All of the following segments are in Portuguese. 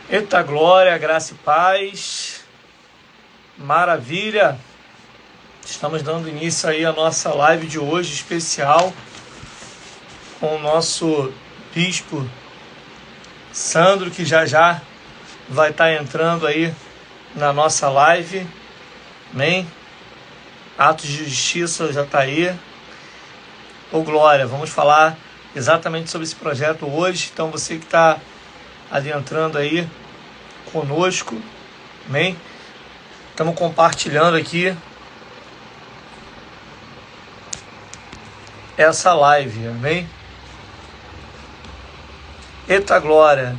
Eita glória, graça e paz, maravilha! Estamos dando início aí à nossa live de hoje especial com o nosso bispo Sandro, que já vai estar entrando aí na nossa live, amém? Atos de Justiça já está aí. Ô glória, vamos falar exatamente sobre esse projeto hoje, então você que está adentrando aí conosco, amém? Estamos compartilhando aqui essa live, amém? Eita glória!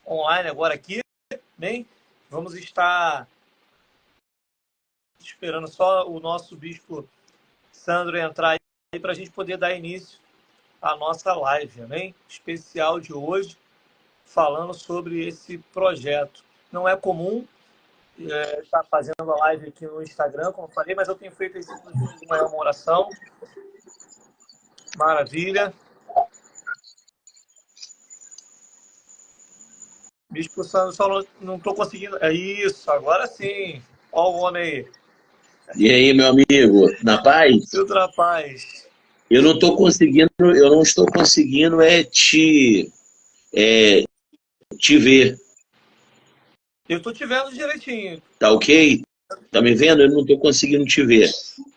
Online agora aqui, bem? Vamos estar esperando só o nosso bispo Sandro entrar aí para a gente poder dar início à nossa live, amém? Especial de hoje, falando sobre esse projeto. Não é comum estar fazendo a live aqui no Instagram, como eu falei, mas eu tenho feito isso de manhã, uma oração. Maravilha. Bispo Sandro, só não estou conseguindo. É isso, agora sim. Olha o homem aí. E aí, meu amigo, na paz? Tudo na paz. Eu não estou conseguindo te ver. Eu estou te vendo direitinho. Tá ok? Tá me vendo? Eu não estou conseguindo te ver.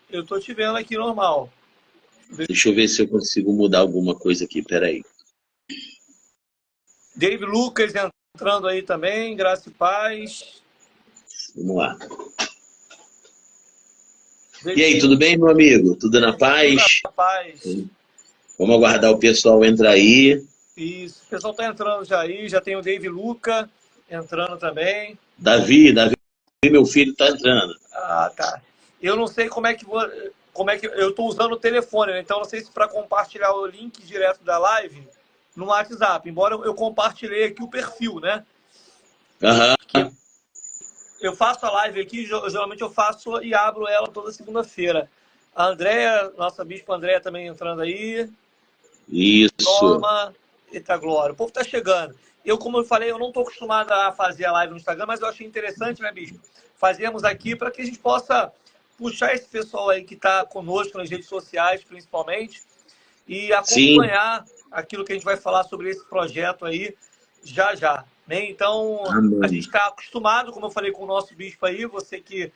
Eu estou te vendo aqui normal. Deixa eu ver se eu consigo mudar alguma coisa aqui, peraí. Dave Lucas entrando aí também, graça e paz. Vamos lá. E aí, tudo bem, meu amigo? Tudo na Tudo paz? na paz. Vamos aguardar o pessoal entrar aí. Isso, o pessoal está entrando já aí, já tem o Dave Luca entrando também. Davi, meu filho, tá entrando. Ah, tá. Eu não sei como é que eu estou usando o telefone, né? Então não sei se para compartilhar o link direto da live no WhatsApp, embora eu compartilhei aqui o perfil, né? Aham. Eu faço a live aqui, geralmente eu faço e abro ela toda segunda-feira. A Andréia, nossa bispa Andréia também entrando aí. Isso. Norma, eita glória. O povo tá chegando. Como eu falei, eu não estou acostumado a fazer a live no Instagram, mas eu achei interessante, né, bispo? Fazemos aqui para que a gente possa puxar esse pessoal aí que está conosco nas redes sociais, principalmente, e Sim. acompanhar aquilo que a gente vai falar sobre esse projeto aí já, né? Então, a gente Amém. está acostumado, como eu falei com o nosso bispo aí, você que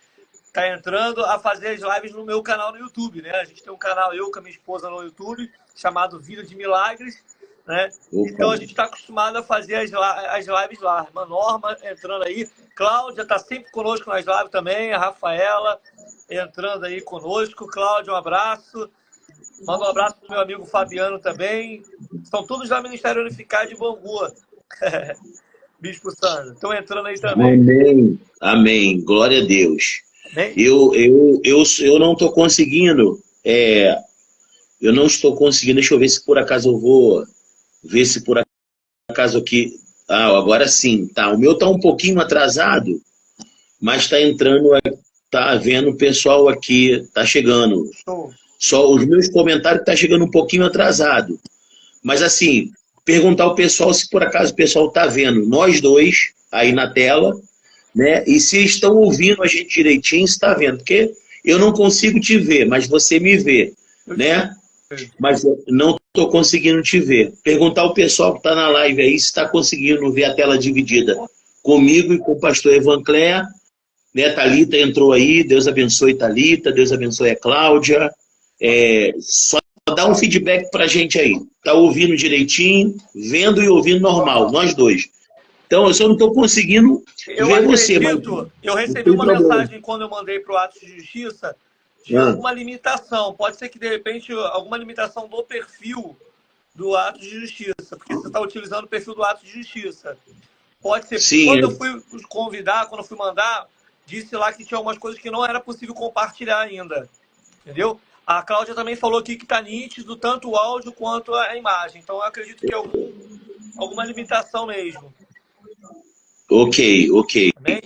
está entrando, a fazer as lives no meu canal no YouTube, né? A gente tem um canal, eu com a minha esposa no YouTube, chamado Vida de Milagres, né? Opa. Então a gente está acostumado a fazer as lives lá. A Norma entrando aí, Cláudia está sempre conosco nas lives também, a Rafaela entrando aí conosco. Cláudia, um abraço. Manda um abraço para o meu amigo Fabiano também. São todos da Ministério Unificado de Bangu. Bispo Sandro, estão entrando aí também. Amém. Amém. Glória a Deus. Amém? Eu não estou conseguindo. Eu não estou conseguindo. Deixa eu ver se por acaso eu vou ver se por acaso aqui. Ah, agora sim. Tá. O meu tá um pouquinho atrasado, mas está entrando. Tá vendo o pessoal aqui. Tá chegando. Show. Só os meus comentários tá chegando um pouquinho atrasado. Mas assim, perguntar ao pessoal se por acaso o pessoal tá vendo nós dois aí na tela, né? E se estão ouvindo a gente direitinho, se está vendo, porque eu não consigo te ver, mas você me vê, Eu te né? vejo. Mas eu não estou conseguindo te ver. Perguntar ao pessoal que está na live aí se está conseguindo ver a tela dividida comigo e com o pastor Evancléa, né? Thalita entrou aí, Deus abençoe Thalita, Deus abençoe a Cláudia. Só dá um feedback para a gente aí. Tá ouvindo direitinho, vendo e ouvindo normal, nós dois. Então, eu só não estou conseguindo Eu ver você, mas acredito, eu não recebi tem uma problema. mensagem quando eu mandei para o Atos de Justiça de Ah, alguma limitação. Pode ser que, de repente, alguma limitação do perfil do Atos de Justiça, porque você está utilizando o perfil do Atos de Justiça. Pode ser. sim, Quando eu fui convidar, quando eu fui mandar, disse lá que tinha algumas coisas que não era possível compartilhar ainda. Entendeu? A Cláudia também falou aqui que está nítido tanto o áudio quanto a imagem. Então, eu acredito que é alguma limitação mesmo. Ok, ok. Amém?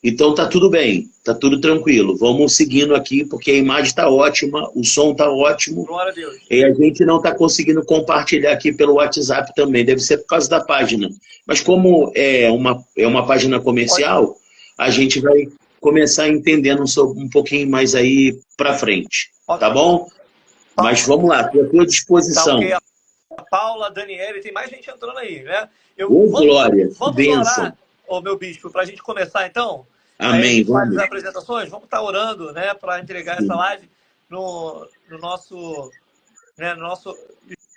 Então tá tudo bem, tá tudo tranquilo. Vamos seguindo aqui, porque a imagem está ótima, o som está ótimo. Glória a Deus. E a gente não está conseguindo compartilhar aqui pelo WhatsApp também, deve ser por causa da página. Mas como é uma página comercial, a gente vai começar entendendo um pouquinho mais aí para frente, tá bom? Mas vamos lá, estou à tua Tá disposição. ok. A Paula, a Daniele, tem mais gente entrando aí, né? Glória, que Vamos bênção. orar, ô meu bispo, para a gente começar então? Aí a Amém, gente faz vamos. as apresentações, vamos estar orando, né, para entregar essa live no nosso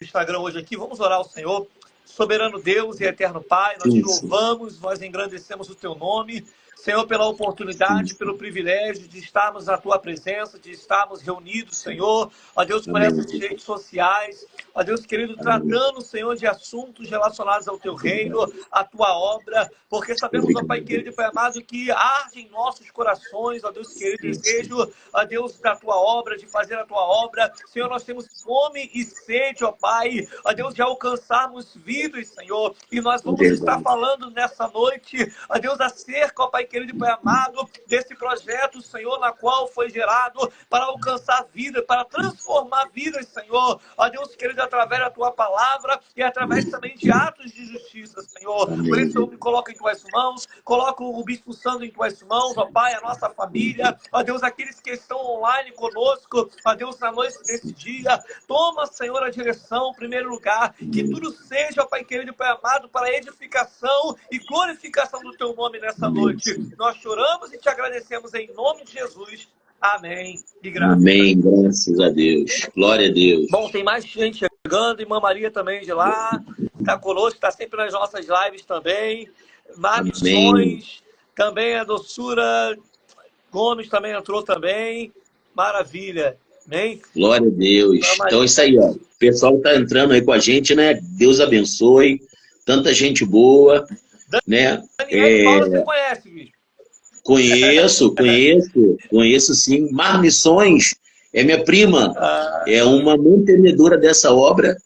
Instagram hoje aqui. Vamos orar ao Senhor. Soberano Deus e eterno Pai, nós te louvamos, nós engrandecemos o teu nome. Senhor, pela oportunidade, pelo privilégio de estarmos na tua presença, de estarmos reunidos, Senhor. Ó Deus, por essas redes sociais. Ó Deus querido, tratando, Senhor, de assuntos relacionados ao teu reino, à tua obra, porque sabemos, ó Pai querido e Pai amado, que arde em nossos corações, ó Deus querido, desejo, ó Deus, da tua obra, de fazer a tua obra. Senhor, nós temos fome e sede, ó Pai, ó Deus, de alcançarmos vidas, Senhor, e nós vamos estar falando nessa noite, ó Deus, acerca, ó Pai querido e Pai amado, desse projeto, Senhor, na qual foi gerado para alcançar vida, para transformar vidas, Senhor, ó Deus querido, através da tua palavra e através também de atos de justiça, Senhor. Por isso eu me coloco em tuas mãos, coloco o Bispo Sandro em tuas mãos, ó Pai, a nossa família, ó Deus, aqueles que estão online conosco, ó Deus, na noite desse dia, toma, Senhor, a direção, em primeiro lugar, que tudo seja, ó Pai querido e Pai amado, para edificação e glorificação do teu nome nessa noite. Nós choramos e te agradecemos em nome de Jesus. Amém. E graças Amém, graças a Deus. Glória a Deus. Bom, tem mais gente chegando, irmã Maria também de lá, está conosco, está sempre nas nossas lives também. Missões, também a Doçura Gomes também entrou também. Maravilha. Amém? Glória a Deus. Então é isso aí, ó. O pessoal está entrando aí com a gente, né? Deus abençoe. Tanta gente boa, né? Daniel Paula, você conhece, bicho? Conheço sim. Mar Missões é minha prima, é uma mantenedora dessa obra,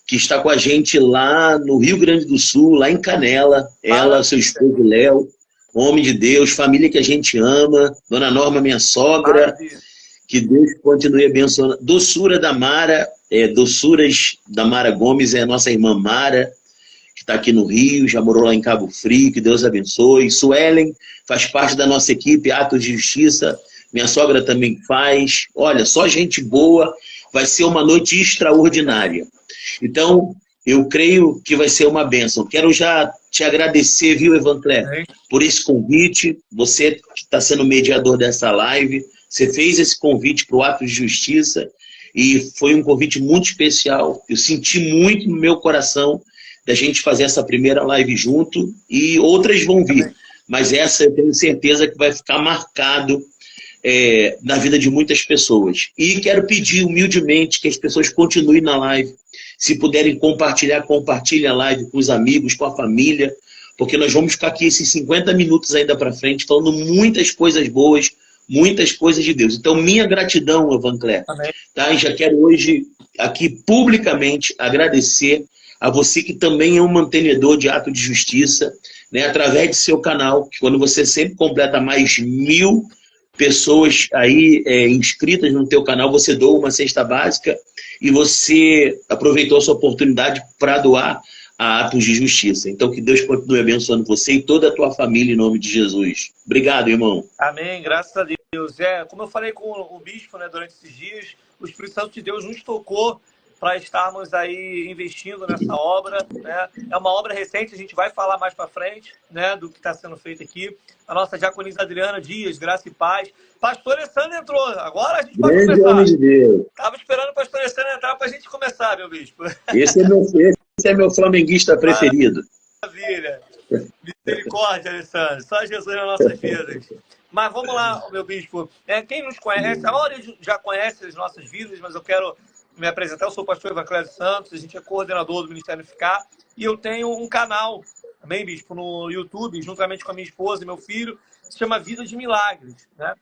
que está com a gente lá no Rio Grande do Sul, lá em Canela. Ela, seu esposo Léo, homem de Deus, família que a gente ama, Dona Norma, minha sogra, que Deus continue abençoando. Doçura da Mara, Doçuras da Mara Gomes, é a nossa irmã Mara, que está aqui no Rio, já morou lá em Cabo Frio, que Deus abençoe. Suelen faz parte da nossa equipe, Atos de Justiça, minha sogra também faz. Olha, só gente boa, vai ser uma noite extraordinária. Então, eu creio que vai ser uma bênção. Quero já te agradecer, viu, Evanclé, por esse convite. Você que está sendo mediador dessa live, você fez esse convite para o Atos de Justiça e foi um convite muito especial. Eu senti muito no meu coração da gente fazer essa primeira live junto, e outras vão vir, mas essa eu tenho certeza que vai ficar marcado na vida de muitas pessoas. E quero pedir humildemente que as pessoas continuem na live. Se puderem compartilhar, compartilhe a live com os amigos, com a família, porque nós vamos ficar aqui esses 50 minutos ainda para frente, falando muitas coisas boas, muitas coisas de Deus. Então, minha gratidão, Evanclé. Tá? E já quero hoje, aqui publicamente, agradecer a você que também é um mantenedor de ato de justiça, né, através de seu canal, que quando você sempre completa mais 1000 pessoas aí inscritas no teu canal, você doa uma cesta básica e você aproveitou a sua oportunidade para doar a atos de justiça. Então, que Deus continue abençoando você e toda a tua família em nome de Jesus. Obrigado, irmão. Amém, graças a Deus. Como eu falei com o bispo, né, durante esses dias, o Espírito Santo de Deus nos tocou para estarmos aí investindo nessa obra, né? É uma obra recente, a gente vai falar mais para frente, né, do que está sendo feito aqui. A nossa diaconisa Adriana Dias, graça e paz. Pastor Alessandro entrou, agora a gente pode começar. Grande homem de Deus. Estava esperando o pastor Alessandro entrar para a gente começar, meu bispo. Esse é meu flamenguista preferido. Maravilha. Misericórdia, Alessandro. Só Jesus nas nossas vidas. Mas vamos lá, meu bispo. Quem nos conhece, a maioria já conhece as nossas vidas, mas eu quero me apresentar. Eu sou o pastor Evanclésio Santos, a gente é coordenador do Ministério Ficar, e eu tenho um canal, também, bispo, no YouTube, juntamente com a minha esposa e meu filho, que se chama Vida de Milagres, né?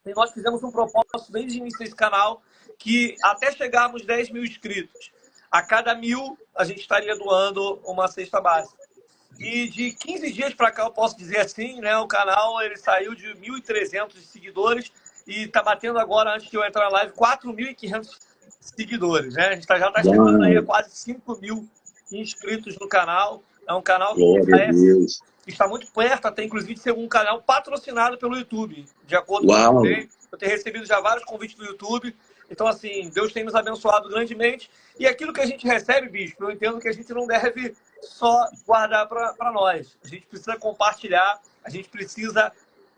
E nós fizemos um propósito desde o início desse canal, que até chegarmos 10 mil inscritos, a cada 1000 a gente estaria doando uma cesta básica. E de 15 dias para cá, eu posso dizer assim, né? O canal ele saiu de 1.300 seguidores e está batendo agora, antes de eu entrar na live, 4.500 seguidores, né? A gente já está chegando aí a quase 5.000 inscritos no canal. É um canal que está muito perto, até inclusive de ser um canal patrocinado pelo YouTube. De acordo com o que eu tenho recebido já vários convites do YouTube. Então, assim, Deus tem nos abençoado grandemente. E aquilo que a gente recebe, bispo, eu entendo que a gente não deve só guardar para nós. A gente precisa compartilhar, a gente precisa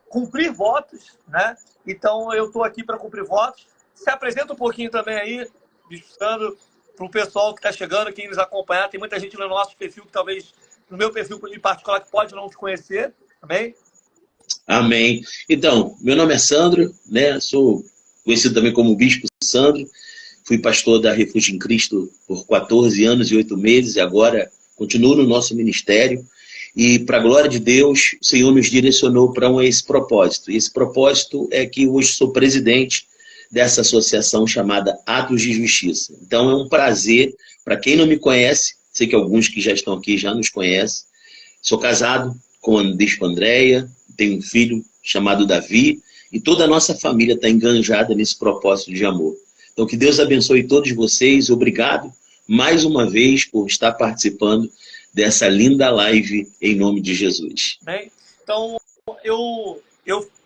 cumprir votos, né? Então, eu estou aqui para cumprir votos. Se apresenta um pouquinho também aí, bispo Sandro, para o pessoal que está chegando, quem nos acompanhar. Tem muita gente no nosso perfil, que talvez, no meu perfil em particular, que pode não te conhecer. Amém? Amém. Então, meu nome é Sandro, né? Sou conhecido também como Bispo Sandro. Fui pastor da Refúgio em Cristo por 14 anos e 8 meses e agora continuo no nosso ministério. E, para a glória de Deus, o Senhor nos direcionou para esse propósito. E esse propósito é que hoje sou presidente dessa associação chamada Atos de Justiça. Então, é um prazer, para quem não me conhece, sei que alguns que já estão aqui já nos conhecem. Sou casado com a Bispo Andréia, tenho um filho chamado Davi, e toda a nossa família está enganjada nesse propósito de amor. Então, que Deus abençoe todos vocês. Obrigado mais uma vez por estar participando dessa linda live em nome de Jesus. Bem, então, eu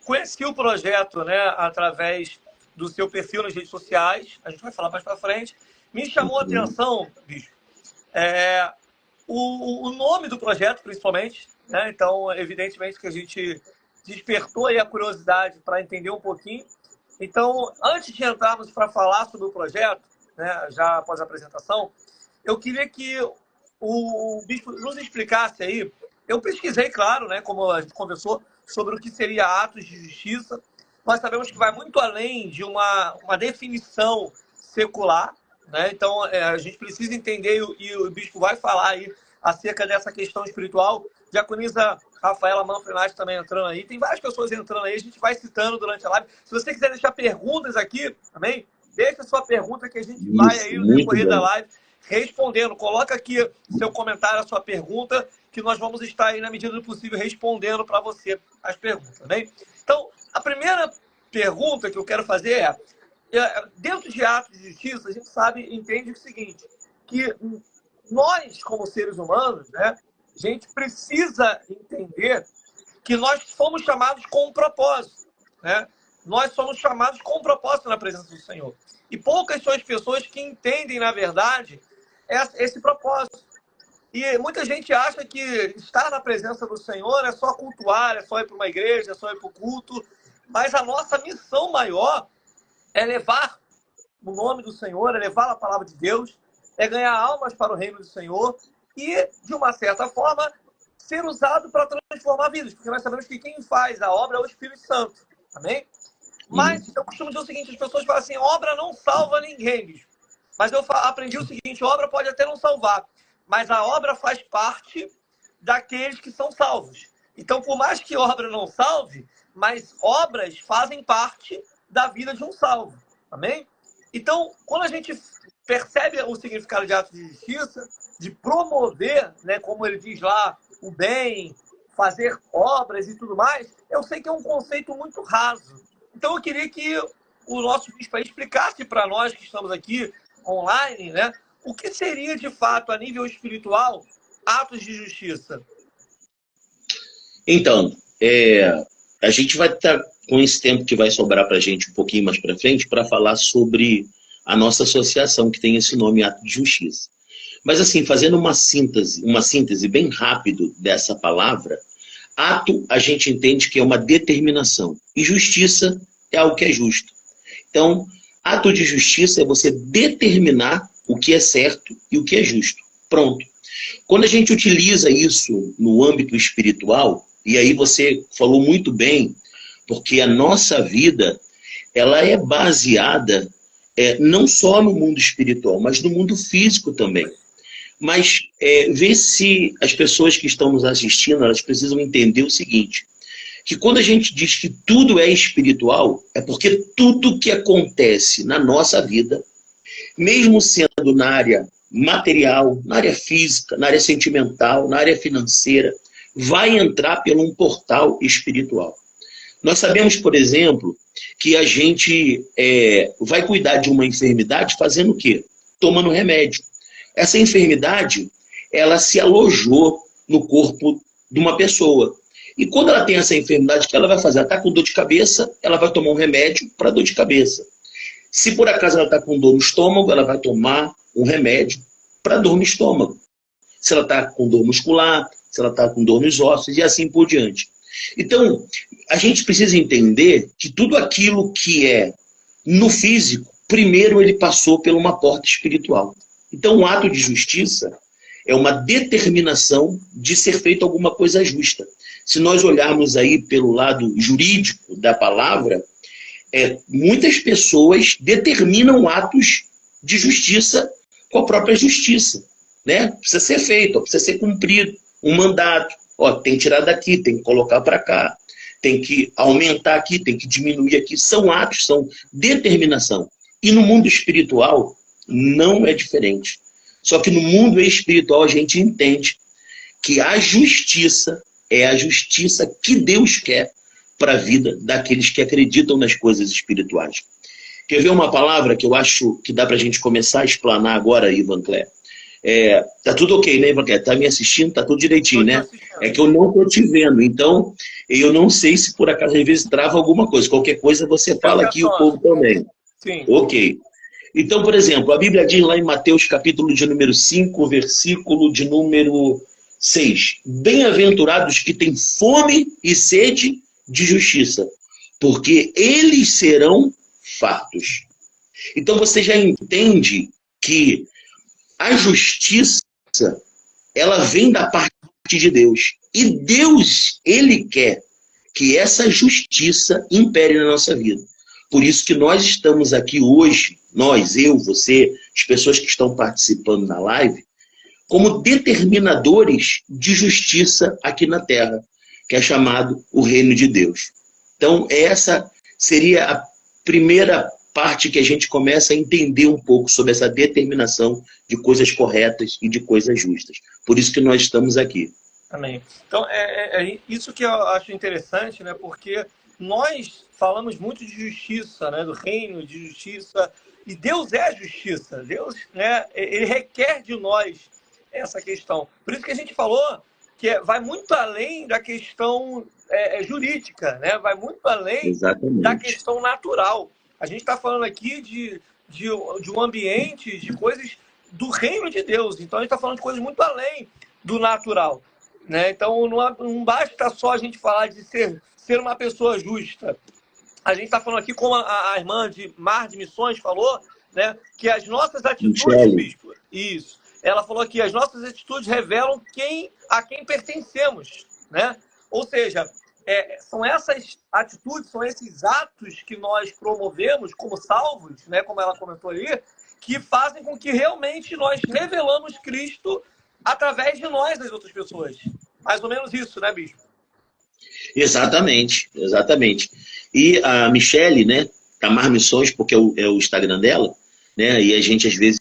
conheci o projeto, né, através do seu perfil nas redes sociais. A gente vai falar mais para frente. Me chamou a atenção, bicho, o nome do projeto, principalmente, né? Então, evidentemente que a gente despertou aí a curiosidade para entender um pouquinho. Então, antes de entrarmos para falar sobre o projeto, né, já após a apresentação, eu queria que o bispo nos explicasse aí. Eu pesquisei, claro, né, como a gente conversou, sobre o que seria atos de justiça. Nós sabemos que vai muito além de uma definição secular, né? Então, a gente precisa entender, e o bispo vai falar aí acerca dessa questão espiritual. Diaconisa Rafaela Manfrenati também entrando aí. Tem várias pessoas entrando aí, a gente vai citando durante a live. Se você quiser deixar perguntas aqui, também, deixa a sua pergunta que a gente vai aí no decorrer da live respondendo. Coloca aqui seu comentário, a sua pergunta, que nós vamos estar aí, na medida do possível, respondendo para você as perguntas, tá bem? Então, a primeira pergunta que eu quero fazer dentro de atos de justiça, a gente entende o seguinte, que nós, como seres humanos, né, a gente precisa entender que nós fomos chamados com um propósito, né? Nós somos chamados com um propósito na presença do Senhor. E poucas são as pessoas que entendem, na verdade, esse propósito. E muita gente acha que estar na presença do Senhor é só cultuar, é só ir para uma igreja, é só ir para o culto. Mas a nossa missão maior é levar o nome do Senhor, é levar a palavra de Deus, é ganhar almas para o reino do Senhor e, de uma certa forma, ser usado para transformar vidas. Porque nós sabemos que quem faz a obra é o Espírito Santo. Amém? Mas eu costumo dizer o seguinte, as pessoas falam assim, obra não salva ninguém, bicho. Mas eu aprendi o seguinte, obra pode até não salvar, mas a obra faz parte daqueles que são salvos. Então, por mais que obra não salve, mas obras fazem parte da vida de um salvo. Amém? Então, quando a gente percebe o significado de ato de justiça, de promover, né, como ele diz lá, o bem, fazer obras e tudo mais, eu sei que é um conceito muito raso. Então, eu queria que o nosso bispo explicasse para nós que estamos aqui online, né, o que seria, de fato, a nível espiritual, atos de justiça. Então, a gente vai estar com esse tempo que vai sobrar para a gente um pouquinho mais para frente para falar sobre a nossa associação, que tem esse nome, Ato de Justiça. Mas, assim, fazendo uma síntese bem rápido dessa palavra, ato a gente entende que é uma determinação, e justiça é algo que é justo. Então, ato de justiça é você determinar o que é certo e o que é justo. Pronto. Quando a gente utiliza isso no âmbito espiritual, e aí você falou muito bem, porque a nossa vida, ela é baseada não só no mundo espiritual, mas no mundo físico também. Mas vê se as pessoas que estão nos assistindo, elas precisam entender o seguinte, que quando a gente diz que tudo é espiritual, é porque tudo que acontece na nossa vida, mesmo sendo na área material, na área física, na área sentimental, na área financeira, vai entrar por um portal espiritual. Nós sabemos, por exemplo, que a gente vai cuidar de uma enfermidade fazendo o quê? Tomando remédio. Essa enfermidade, ela se alojou no corpo de uma pessoa. E quando ela tem essa enfermidade, o que ela vai fazer? Ela está com dor de cabeça, ela vai tomar um remédio para dor de cabeça. Se por acaso ela está com dor no estômago, ela vai tomar um remédio para dor no estômago. Se ela está com dor muscular, se ela está com dor nos ossos e assim por diante. Então, a gente precisa entender que tudo aquilo que é no físico, primeiro ele passou por uma porta espiritual. Então, o ato de justiça é uma determinação de ser feita alguma coisa justa. Se nós olharmos aí pelo lado jurídico da palavra, muitas pessoas determinam atos de justiça com a própria justiça, né? Precisa ser feito, precisa ser cumprido um mandato. Tem que tirar daqui, tem que colocar para cá, tem que aumentar aqui, tem que diminuir aqui. São atos, são determinação. E no mundo espiritual não é diferente. Só que no mundo espiritual a gente entende que a justiça é a justiça que Deus quer para a vida daqueles que acreditam nas coisas espirituais. Quer ver uma palavra que eu acho que dá para a gente começar a explanar agora, Ivan Clé? Tá tudo ok, né, Ivan Clé? Tá me assistindo? Tá tudo direitinho, né? É que eu não tô te vendo, então eu não sei se por acaso às vezes trava alguma coisa. Qualquer coisa você fala aqui, o povo também. Sim. Ok. Então, por exemplo, a Bíblia diz lá em Mateus capítulo de número 5, versículo de número 6. Bem-aventurados que têm fome e sede de justiça, porque eles serão fartos. Então você já entende que a justiça, ela vem da parte de Deus. E Deus, Ele quer que essa justiça impere na nossa vida. Por isso que nós estamos aqui hoje, nós, eu, você, as pessoas que estão participando na live, como determinadores de justiça aqui na Terra, que é chamado o reino de Deus. Então, essa seria a primeira parte que a gente começa a entender um pouco sobre essa determinação de coisas corretas e de coisas justas. Por isso que nós estamos aqui. Amém. Então, isso que eu acho interessante, né? Porque nós falamos muito de justiça, né? Do reino de justiça, e Deus é a justiça. Deus, né? Ele requer de nós essa questão. Por isso que a gente falou que vai muito além da questão jurídica, né? Vai muito além Exatamente. da questão natural. A gente está falando aqui de um ambiente, de coisas do reino de Deus. Então, a gente está falando de coisas muito além do natural, né? Então, não basta só a gente falar de ser uma pessoa justa. A gente está falando aqui, como a irmã de Mar de Missões falou, né? Que as nossas atitudes, bispo, isso. Ela falou que as nossas atitudes revelam a quem pertencemos, né? Ou seja, são essas atitudes, são esses atos que nós promovemos como salvos, né? Como ela comentou ali, que fazem com que realmente nós revelamos Cristo através de nós, das outras pessoas. Mais ou menos isso, né, bispo? Exatamente, exatamente. E a Michele, né? Tamar Missões, porque é o Instagram dela, né? E a gente, às vezes,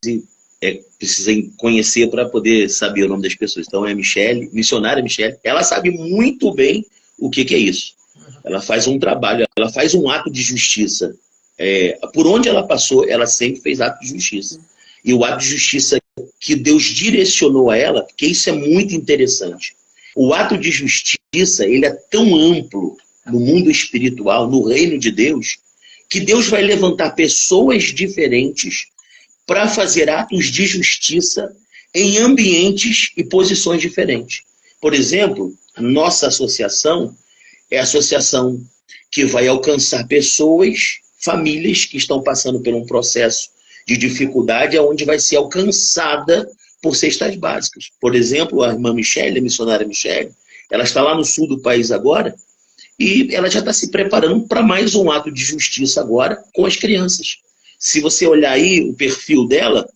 precisa conhecer para poder saber o nome das pessoas. Então é Michele, missionária Michele. Ela sabe muito bem o que é isso. Ela faz um trabalho, ela faz um ato de justiça. Por onde ela passou, ela sempre fez ato de justiça. E o ato de justiça que Deus direcionou a ela, porque isso é muito interessante. O ato de justiça, ele é tão amplo no mundo espiritual, no reino de Deus, que Deus vai levantar pessoas diferentes para fazer atos de justiça em ambientes e posições diferentes. Por exemplo, a nossa associação é a associação que vai alcançar pessoas, famílias que estão passando por um processo de dificuldade, onde vai ser alcançada por cestas básicas. Por exemplo, a irmã Michele, a missionária Michele, ela está lá no sul do país agora, e ela já está se preparando para mais um ato de justiça agora com as crianças. Se você olhar aí o perfil dela,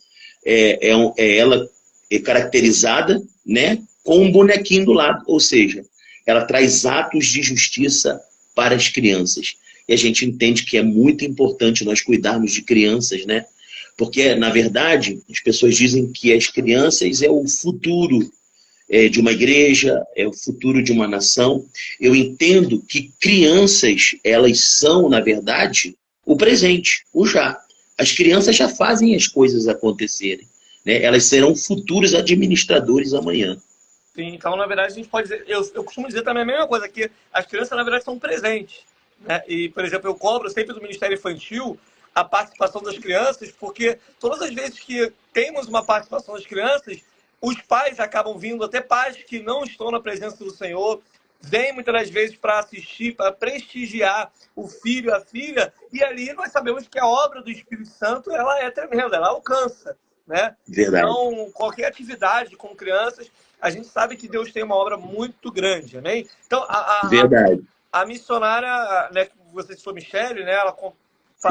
ela é caracterizada, né, com um bonequinho do lado, ou seja, ela traz atos de justiça para as crianças. E a gente entende que é muito importante nós cuidarmos de crianças, né? Porque, na verdade, as pessoas dizem que as crianças é o futuro de uma igreja, é o futuro de uma nação. Eu entendo que crianças, elas são, na verdade, o presente, o já. As crianças já fazem as coisas acontecerem, né? Elas serão futuros administradores amanhã. Sim, então, na verdade, a gente pode dizer... Eu costumo dizer também a mesma coisa, que as crianças, na verdade, são presentes, né? E, por exemplo, eu cobro sempre do Ministério Infantil a participação das crianças, porque todas as vezes que temos uma participação das crianças, os pais acabam vindo, até pais que não estão na presença do Senhor, vêm muitas das vezes para assistir, para prestigiar o filho, a filha, e ali nós sabemos que a obra do Espírito Santo, ela é tremenda, ela alcança, né? Verdade. Então, qualquer atividade com crianças, a gente sabe que Deus tem uma obra muito grande, amém? Então, Verdade. a missionária, né, que você citou, Michele, né, ela passou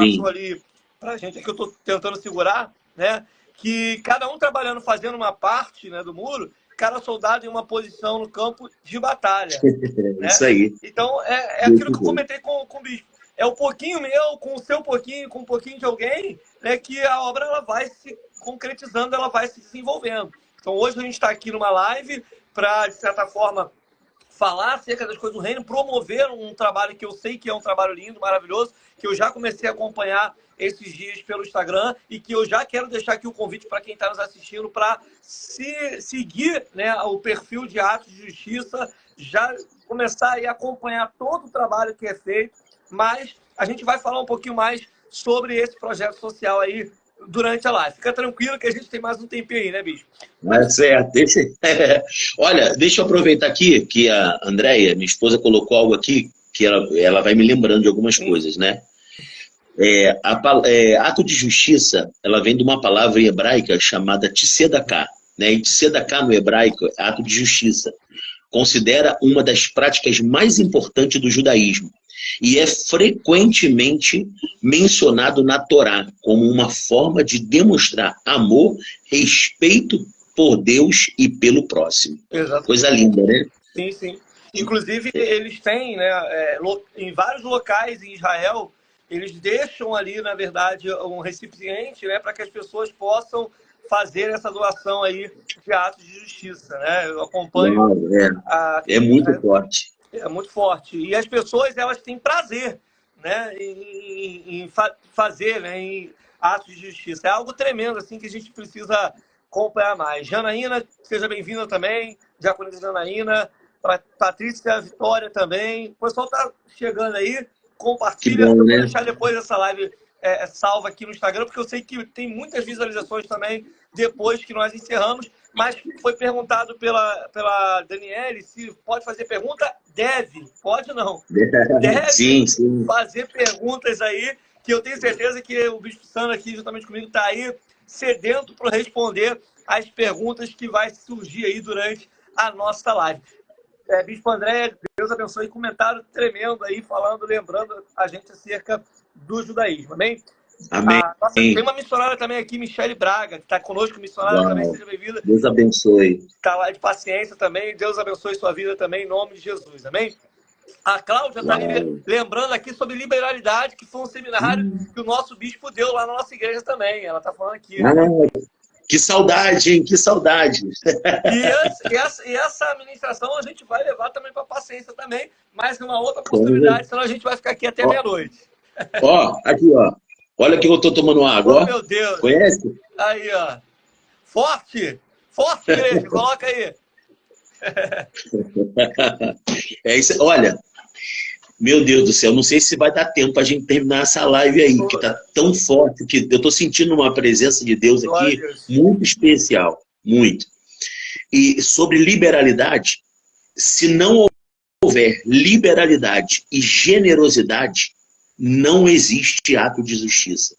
Sim. ali para a gente, é que eu estou tentando segurar, né, que cada um trabalhando, fazendo uma parte, né, do muro, cada soldado em uma posição no campo de batalha. Né? Isso aí. Então, é aquilo que eu comentei com o bispo. É o pouquinho meu, com o seu pouquinho, com um pouquinho de alguém, né, que a obra ela vai se concretizando, ela vai se desenvolvendo. Então, hoje a gente está aqui numa live para, de certa forma, falar acerca das coisas do reino, promover um trabalho que eu sei que é um trabalho lindo, maravilhoso, que eu já comecei a acompanhar esses dias pelo Instagram e que eu já quero deixar aqui o convite para quem está nos assistindo para seguir, né, o perfil de Atos de Justiça, já começar a acompanhar todo o trabalho que é feito, mas a gente vai falar um pouquinho mais sobre esse projeto social aí durante a live. Fica tranquilo que a gente tem mais um tempinho aí, né, Bispo? É certo. Olha, deixa eu aproveitar aqui que a Andréia, minha esposa, colocou algo aqui que ela vai me lembrando de algumas coisas, né? Ato de justiça, ela vem de uma palavra hebraica chamada tzedaká, né? E tzedaká no hebraico é ato de justiça. Considera uma das práticas mais importantes do judaísmo e é frequentemente mencionado na Torá como uma forma de demonstrar amor, respeito por Deus e pelo próximo. Exato. Coisa linda, né? Sim, sim. Inclusive, eles têm, né, em vários locais em Israel, eles deixam ali, na verdade, um recipiente, né, para que as pessoas possam fazer essa doação aí de atos de justiça, né? Eu acompanho. É muito forte. É muito forte. E as pessoas, elas têm prazer, né, em fazer, né, em atos de justiça. É algo tremendo, assim, que a gente precisa acompanhar mais. Janaína, seja bem-vinda também. Diaconisa Janaína. Patrícia, Vitória também. O pessoal tá chegando aí. Compartilha. Bom, eu vou né? deixar depois essa live salva aqui no Instagram, porque eu sei que tem muitas visualizações também depois que nós encerramos. Mas foi perguntado pela Daniele se pode fazer pergunta. Deve. Pode não. Deve sim. fazer perguntas aí, que eu tenho certeza que o Bispo Sandro aqui, juntamente comigo, está aí sedento para responder as perguntas que vai surgir aí durante a nossa live. Bispo André, Deus abençoe, comentário tremendo aí, falando, lembrando a gente acerca do judaísmo, amém? Amém. Tem uma missionária também aqui, Michele Braga, que está conosco, missionária também, seja bem-vinda. Deus abençoe. Está lá de paciência também, Deus abençoe sua vida também, em nome de Jesus, amém? A Cláudia está lembrando aqui sobre liberalidade, que foi um seminário que o nosso bispo deu lá na nossa igreja também. Ela está falando aqui. Que saudade, hein? Que saudade. E essa ministração a gente vai levar também para a paciência também, mas numa outra oportunidade, senão a gente vai ficar aqui até meia-noite. Aqui, ó. Olha que eu tô tomando água, ó. Meu Deus. Conhece? Aí, ó. Forte! Forte, igreja. Coloca aí. É isso. Olha, meu Deus do céu, não sei se vai dar tempo a gente terminar essa live aí, que tá tão forte, que eu tô sentindo uma presença de Deus aqui muito especial, muito. E sobre liberalidade, se não houver liberalidade e generosidade, não existe ato de justiça.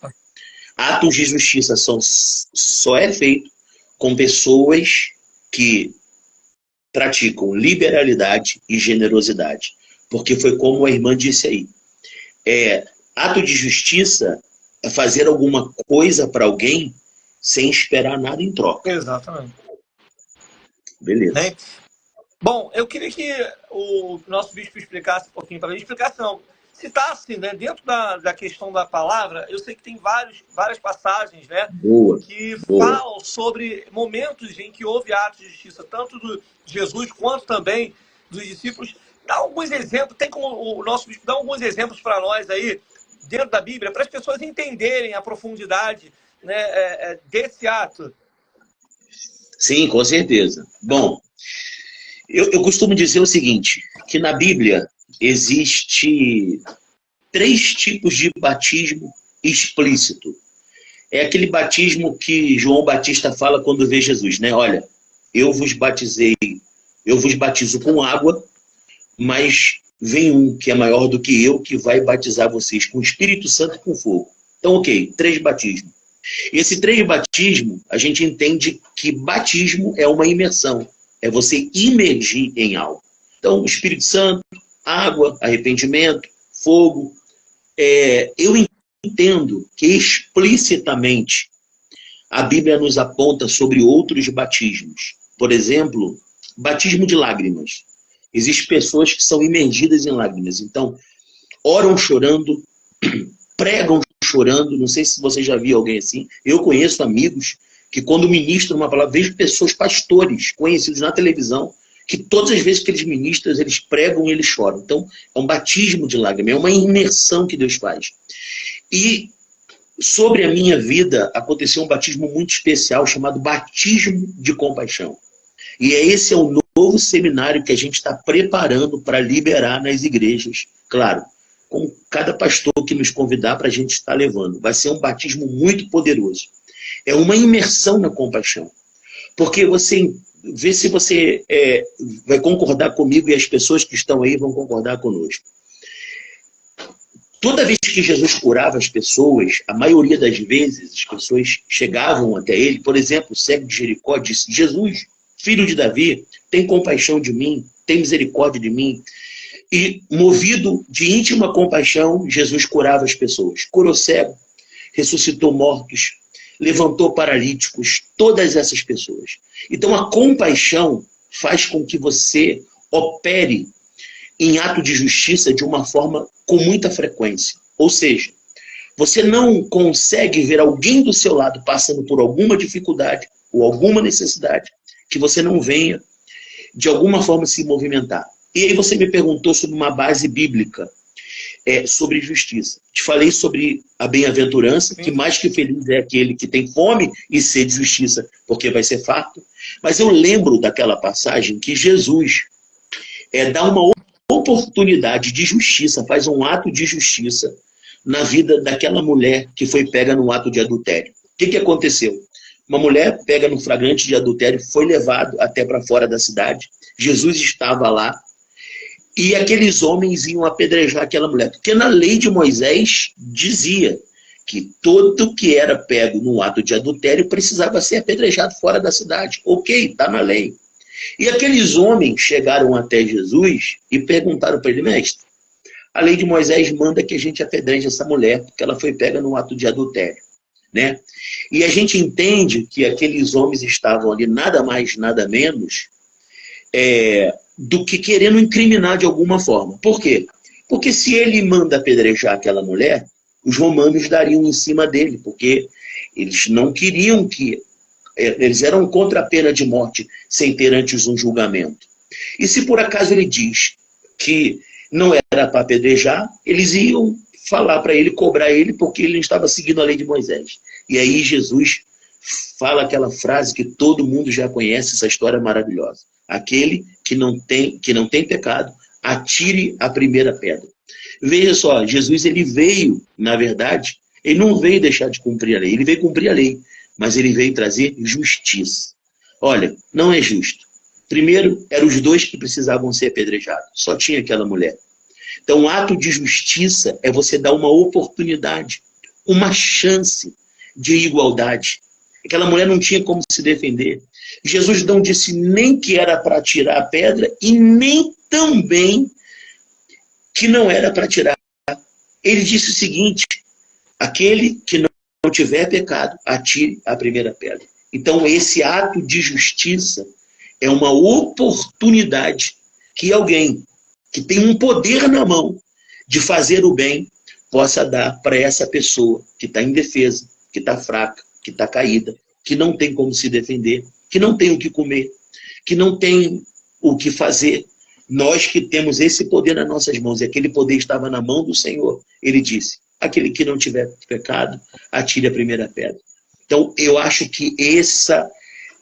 Atos de justiça só é feito com pessoas que praticam liberalidade e generosidade. Porque foi como a irmã disse aí. Ato de justiça é fazer alguma coisa para alguém sem esperar nada em troca. Exatamente. Beleza. Bom, eu queria que o nosso bispo explicasse um pouquinho para mim. Explicação. citasse, né, dentro da questão da palavra, eu sei que tem várias passagens, né, Boa, que boa. falam sobre momentos em que houve atos de justiça, tanto de Jesus quanto também dos discípulos. Dá alguns exemplos, tem como o nosso bispo dar alguns exemplos para nós aí, dentro da Bíblia, para as pessoas entenderem a profundidade, né, desse ato. Sim, com certeza. Bom, eu costumo dizer o seguinte, que na Bíblia existe 3 tipos de batismo explícito. É aquele batismo que João Batista fala quando vê Jesus, né? Olha, eu vos batizo com água, mas vem um que é maior do que eu, que vai batizar vocês com o Espírito Santo e com fogo. Então, ok, 3 batismos. Esse 3 batismo, a gente entende que batismo é uma imersão, é você imergir em algo. Então, Espírito Santo, água, arrependimento, fogo. Eu entendo que explicitamente a Bíblia nos aponta sobre outros batismos. Por exemplo, batismo de lágrimas. Existem pessoas que são imergidas em lágrimas. Então, oram chorando, pregam chorando. Não sei se você já viu alguém assim. Eu conheço amigos que quando ministram uma palavra, vejo pessoas, pastores, conhecidos na televisão, que todas as vezes que eles ministram, eles pregam e eles choram. Então, é um batismo de lágrimas, é uma imersão que Deus faz. E sobre a minha vida, aconteceu um batismo muito especial, chamado batismo de compaixão. E esse é o novo seminário que a gente está preparando para liberar nas igrejas. Claro, com cada pastor que nos convidar para a gente estar levando. Vai ser um batismo muito poderoso. É uma imersão na compaixão. Porque você vê se você vai concordar comigo e as pessoas que estão aí vão concordar conosco. Toda vez que Jesus curava as pessoas, a maioria das vezes as pessoas chegavam até ele. Por exemplo, o cego de Jericó disse: Jesus, filho de Davi, tem compaixão de mim, tem misericórdia de mim. E movido de íntima compaixão, Jesus curava as pessoas. Curou cego, ressuscitou mortos, levantou paralíticos, todas essas pessoas. Então a compaixão faz com que você opere em ato de justiça de uma forma com muita frequência. Ou seja, você não consegue ver alguém do seu lado passando por alguma dificuldade ou alguma necessidade que você não venha, de alguma forma, se movimentar. E aí você me perguntou sobre uma base bíblica, sobre justiça. Te falei sobre a bem-aventurança, que mais que feliz é aquele que tem fome e sede de justiça, porque vai ser farto. Mas eu lembro daquela passagem que Jesus dá uma oportunidade de justiça, faz um ato de justiça na vida daquela mulher que foi pega no ato de adultério. O que aconteceu? Uma mulher pega no flagrante de adultério, foi levado até para fora da cidade. Jesus estava lá e aqueles homens iam apedrejar aquela mulher. Porque na lei de Moisés dizia que todo que era pego no ato de adultério precisava ser apedrejado fora da cidade. Ok, está na lei. E aqueles homens chegaram até Jesus e perguntaram para ele: mestre, a lei de Moisés manda que a gente apedreje essa mulher porque ela foi pega no ato de adultério, né? E a gente entende que aqueles homens estavam ali nada mais, nada menos do que querendo incriminar de alguma forma. Por quê? Porque se ele manda apedrejar aquela mulher, os romanos dariam em cima dele, porque eles não queriam que... Eles eram contra a pena de morte sem ter antes um julgamento. E se por acaso ele diz que não era para apedrejar, eles iam falar para ele, cobrar ele, porque ele não estava seguindo a lei de Moisés. E aí Jesus fala aquela frase que todo mundo já conhece, essa história maravilhosa. Aquele que não tem pecado, atire a primeira pedra. Veja só, Jesus ele veio, na verdade, ele não veio deixar de cumprir a lei, ele veio cumprir a lei, mas ele veio trazer justiça. Olha, não é justo. Primeiro, eram os 2 que precisavam ser apedrejados, só tinha aquela mulher. Então, o ato de justiça é você dar uma oportunidade, uma chance de igualdade. Aquela mulher não tinha como se defender. Jesus não disse nem que era para tirar a pedra e nem também que não era para tirar. Ele disse o seguinte: aquele que não tiver pecado, atire a primeira pedra. Então, esse ato de justiça é uma oportunidade que alguém que tem um poder na mão de fazer o bem, possa dar para essa pessoa que está indefesa, que está fraca, que está caída, que não tem como se defender, que não tem o que comer, que não tem o que fazer. Nós que temos esse poder nas nossas mãos, e aquele poder estava na mão do Senhor, ele disse, aquele que não tiver pecado, atire a primeira pedra. Então, eu acho que esse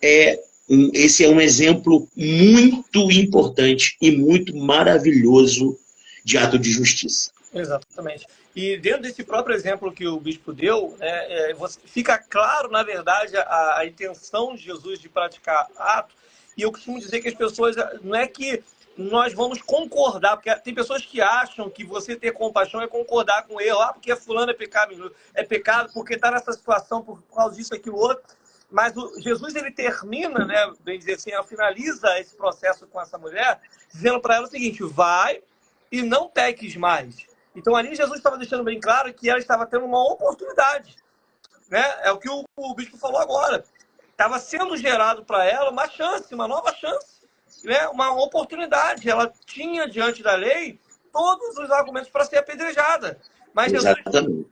é um exemplo muito importante e muito maravilhoso de ato de justiça. Exatamente. E dentro desse próprio exemplo que o bispo deu, né, fica claro, na verdade, a intenção de Jesus de praticar ato. E eu costumo dizer que as pessoas, não é que nós vamos concordar, porque tem pessoas que acham que você ter compaixão é concordar com o erro, porque fulano é pecado porque está nessa situação por causa disso, aquilo, outro. Mas Jesus, ele termina, né, bem dizer assim, finaliza esse processo com essa mulher, dizendo para ela o seguinte, vai e não peques mais. Então ali Jesus estava deixando bem claro que ela estava tendo uma oportunidade, né? É o que o bispo falou agora. Estava sendo gerado para ela uma chance, uma nova chance, né? Uma oportunidade. Ela tinha diante da lei todos os argumentos para ser apedrejada. Mas Jesus,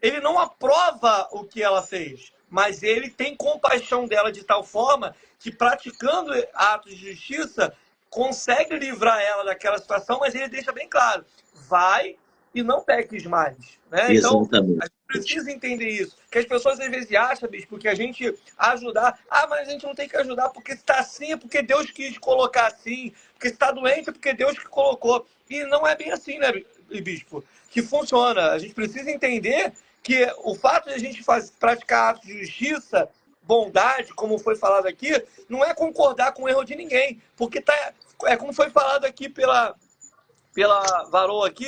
ele não aprova o que ela fez, mas ele tem compaixão dela de tal forma que, praticando atos de justiça, consegue livrar ela daquela situação, mas ele deixa bem claro, vai e não peques mais. Né? Então, a gente precisa entender isso. Que as pessoas às vezes acham, bispo, que a gente ajudar... mas a gente não tem que ajudar porque se está assim é porque Deus quis colocar assim, porque se está doente é porque Deus que colocou. E não é bem assim, né, bispo? Que funciona. A gente precisa entender que o fato de a gente praticar atos de justiça, bondade, como foi falado aqui, não é concordar com o erro de ninguém. Porque é como foi falado aqui pela varoa aqui,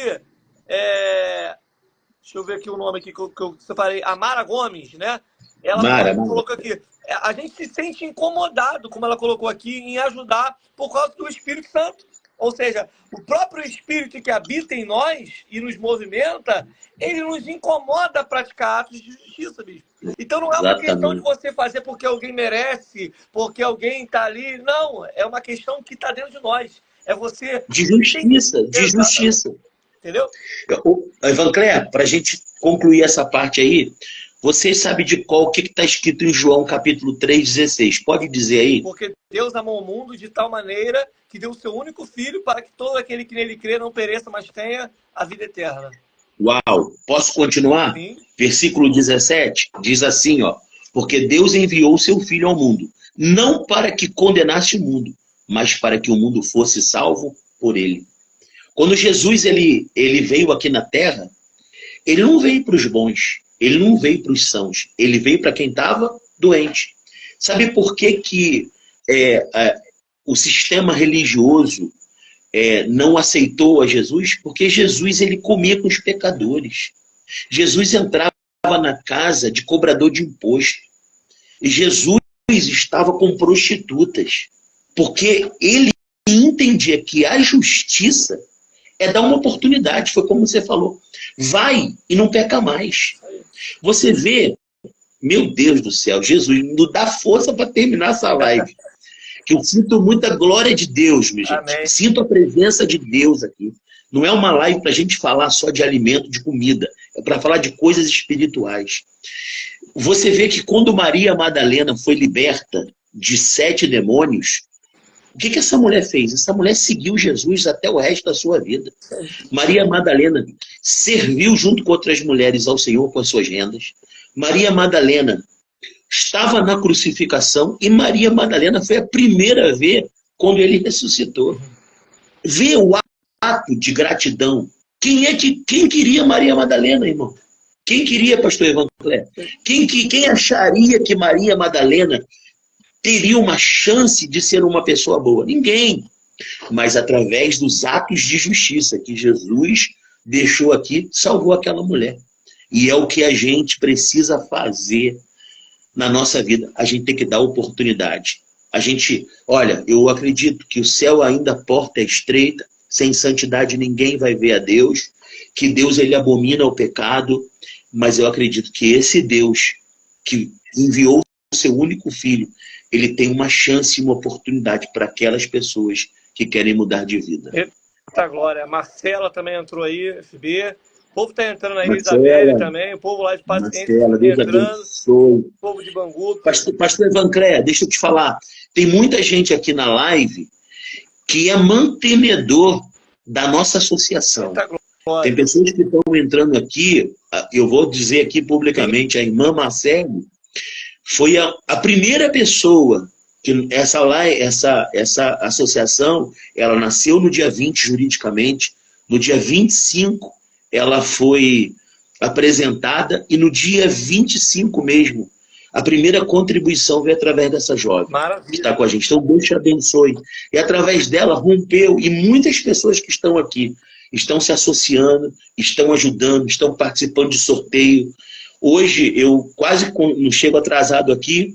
deixa eu ver aqui o nome aqui que eu separei, a Mara Gomes, né? Ela colocou aqui, a gente se sente incomodado, como ela colocou aqui, em ajudar por causa do Espírito Santo. Ou seja, o próprio Espírito que habita em nós e nos movimenta, ele nos incomoda a praticar atos de justiça, bispo. Então não é uma questão de você fazer porque alguém merece, porque alguém está ali. Não, é uma questão que está dentro de nós. É você... De justiça, de justiça. Entendeu? Evancléa, para a gente concluir essa parte aí, você sabe de qual, o que está escrito em João capítulo 3,16? Pode dizer aí? Porque Deus amou o mundo de tal maneira que deu o seu único filho para que todo aquele que nele crê não pereça, mas tenha a vida eterna. Uau! Posso continuar? Sim. Versículo 17 diz assim, ó, porque Deus enviou o seu filho ao mundo, não para que condenasse o mundo, mas para que o mundo fosse salvo por ele. Quando Jesus ele veio aqui na terra, ele não veio para os bons, ele não veio para os sãos, ele veio para quem estava doente. Sabe por que o sistema religioso não aceitou a Jesus? Porque Jesus ele comia com os pecadores. Jesus entrava na casa de cobrador de imposto. E Jesus estava com prostitutas. Porque ele entendia que a justiça é dar uma oportunidade, foi como você falou. Vai e não peca mais. Você vê, meu Deus do céu, Jesus, não dá força para terminar essa live. Que eu sinto muita glória de Deus, minha gente. Amém. Sinto a presença de Deus aqui. Não é uma live para a gente falar só de alimento, de comida. É para falar de coisas espirituais. Você vê que quando Maria Madalena foi liberta de 7 demônios, o que essa mulher fez? Essa mulher seguiu Jesus até o resto da sua vida. Maria Madalena serviu junto com outras mulheres ao Senhor com as suas rendas. Maria Madalena estava na crucificação e Maria Madalena foi a primeira a ver quando ele ressuscitou. Vê o ato de gratidão. Quem queria Maria Madalena, irmão? Quem queria, pastor Evancléa? Quem acharia que Maria Madalena teria uma chance de ser uma pessoa boa? Ninguém. Mas através dos atos de justiça que Jesus deixou aqui, salvou aquela mulher. E é o que a gente precisa fazer na nossa vida. A gente tem que dar oportunidade. Olha, eu acredito que o céu ainda a porta é estreita, sem santidade ninguém vai ver a Deus, que Deus ele abomina o pecado, mas eu acredito que esse Deus que enviou o seu único filho, ele tem uma chance e uma oportunidade para aquelas pessoas que querem mudar de vida. Eita glória. A Marcela também entrou aí, FB. O povo está entrando aí, Isabelle Marcela, também, o povo lá de Paciência Marcela, Deus entrando, abençoe. o povo de Bangu. Pastor Evanclé, deixa eu te falar. Tem muita gente aqui na live que é mantenedor da nossa associação. Muita Tem glória. pessoas que estão entrando aqui, eu vou dizer aqui publicamente, a irmã Marcelo foi a primeira pessoa que essa associação, ela nasceu no dia 20 juridicamente, no dia 25 ela foi apresentada e no dia 25 mesmo, a primeira contribuição veio através dessa jovem que está com a gente. Então Deus te abençoe. E através dela rompeu, e muitas pessoas que estão aqui estão se associando, estão ajudando, estão participando de sorteio. Hoje eu quase não chego atrasado aqui,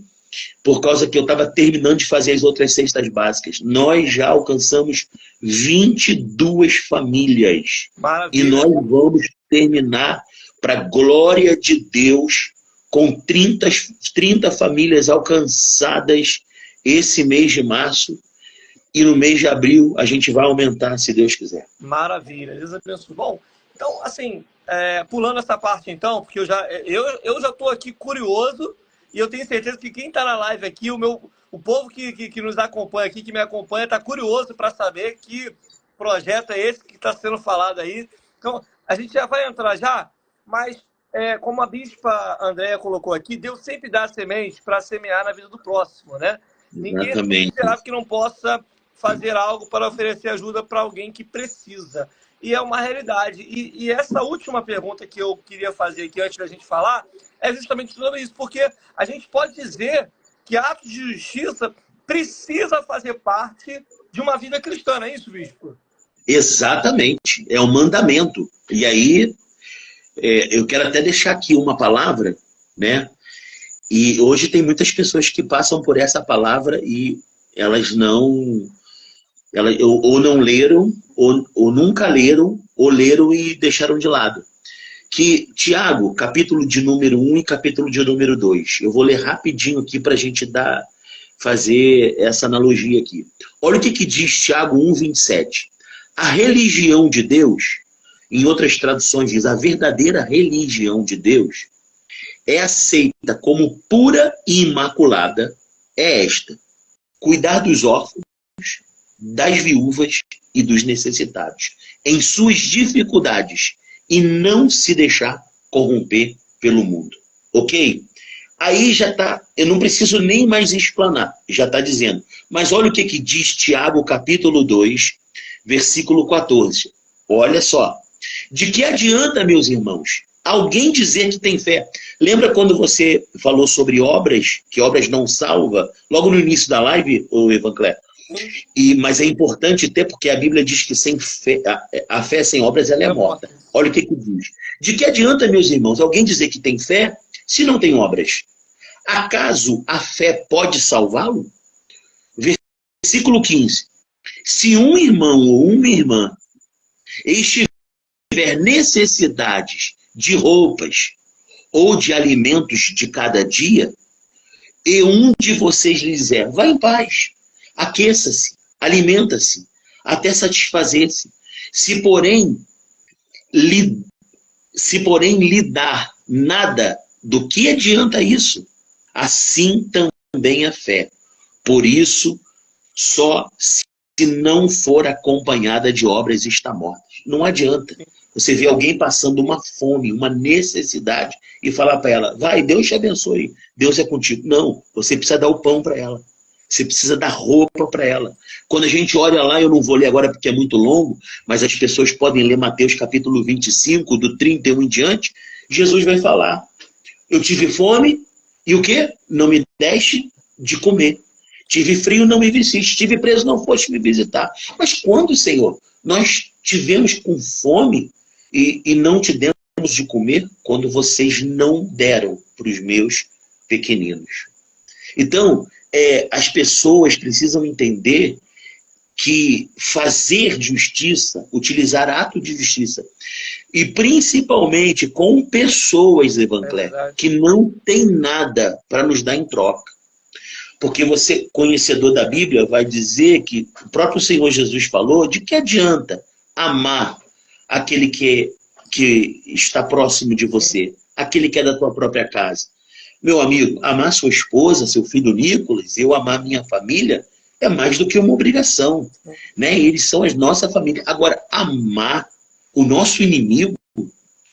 por causa que eu estava terminando de fazer as outras cestas básicas. Nós já alcançamos 22 famílias. Maravilha. E nós vamos terminar, para a glória de Deus, com 30 famílias alcançadas esse mês de março. E no mês de abril a gente vai aumentar, se Deus quiser. Maravilha. Deus abençoe. Bom, então, assim, pulando essa parte então, porque eu já estou aqui curioso, e eu tenho certeza que quem está na live aqui, o povo que nos acompanha aqui, que me acompanha, está curioso para saber que projeto é esse que está sendo falado aí. Então, a gente já vai entrar já, mas como a bispa Andréia colocou aqui, Deus sempre dá semente para semear na vida do próximo, né? Ninguém é esperado que não possa fazer algo para oferecer ajuda para alguém que precisa. E é uma realidade. E essa última pergunta que eu queria fazer aqui antes da gente falar é justamente sobre isso, porque a gente pode dizer que atos de justiça precisa fazer parte de uma vida cristã, não é isso, bispo? Exatamente, é um mandamento. E aí, eu quero até deixar aqui uma palavra, né? E hoje tem muitas pessoas que passam por essa palavra e elas ou não leram, ou nunca leram, ou leram e deixaram de lado. Que Tiago, capítulo de número 1 e capítulo de número 2. Eu vou ler rapidinho aqui para a gente fazer essa analogia aqui. Olha o que diz Tiago 1:27. A religião de Deus, em outras traduções diz, a verdadeira religião de Deus, é aceita como pura e imaculada, é esta: cuidar dos órfãos, das viúvas e dos necessitados, em suas dificuldades, e não se deixar corromper pelo mundo. Ok? Aí já está, eu não preciso nem mais explanar, já está dizendo. Mas olha o que diz Tiago, capítulo 2, versículo 14. Olha só. De que adianta, meus irmãos, alguém dizer que tem fé? Lembra quando você falou sobre obras, que obras não salva, logo no início da live, o Evanclé? Mas é importante ter, porque a Bíblia diz que sem fé, a fé sem obras ela é morta. Olha o que diz. De que adianta, meus irmãos, alguém dizer que tem fé se não tem obras? Acaso a fé pode salvá-lo? Versículo 15. Se um irmão ou uma irmã tiver necessidades de roupas ou de alimentos de cada dia, e um de vocês lhe dizer, vá em paz, aqueça-se, alimenta-se, até satisfazer-se. Se porém lhe dar nada, do que adianta isso? Assim também a fé. Por isso, só se não for acompanhada de obras está morta. Não adianta. Você vê alguém passando uma fome, uma necessidade, e falar para ela, vai, Deus te abençoe, Deus é contigo. Não, você precisa dar o pão para ela. Você precisa dar roupa para ela. Quando a gente olha lá, eu não vou ler agora porque é muito longo, mas as pessoas podem ler Mateus capítulo 25, do 31 em diante, Jesus vai falar, eu tive fome, e o quê? Não me deste de comer. Tive frio, não me vestiste. Estive preso, não foste me visitar. Mas quando, Senhor, nós tivemos com fome e não te demos de comer? Quando vocês não deram para os meus pequeninos. Então, as pessoas precisam entender que fazer justiça, utilizar ato de justiça, e principalmente com pessoas, Evanclé, que não tem nada para nos dar em troca. Porque você, conhecedor da Bíblia, vai dizer que o próprio Senhor Jesus falou, de que adianta amar aquele que que está próximo de você, aquele que é da tua própria casa. Meu amigo, amar sua esposa, seu filho Nicolas, eu amar minha família, é mais do que uma obrigação, né? Eles são a nossa família. Agora, amar o nosso inimigo,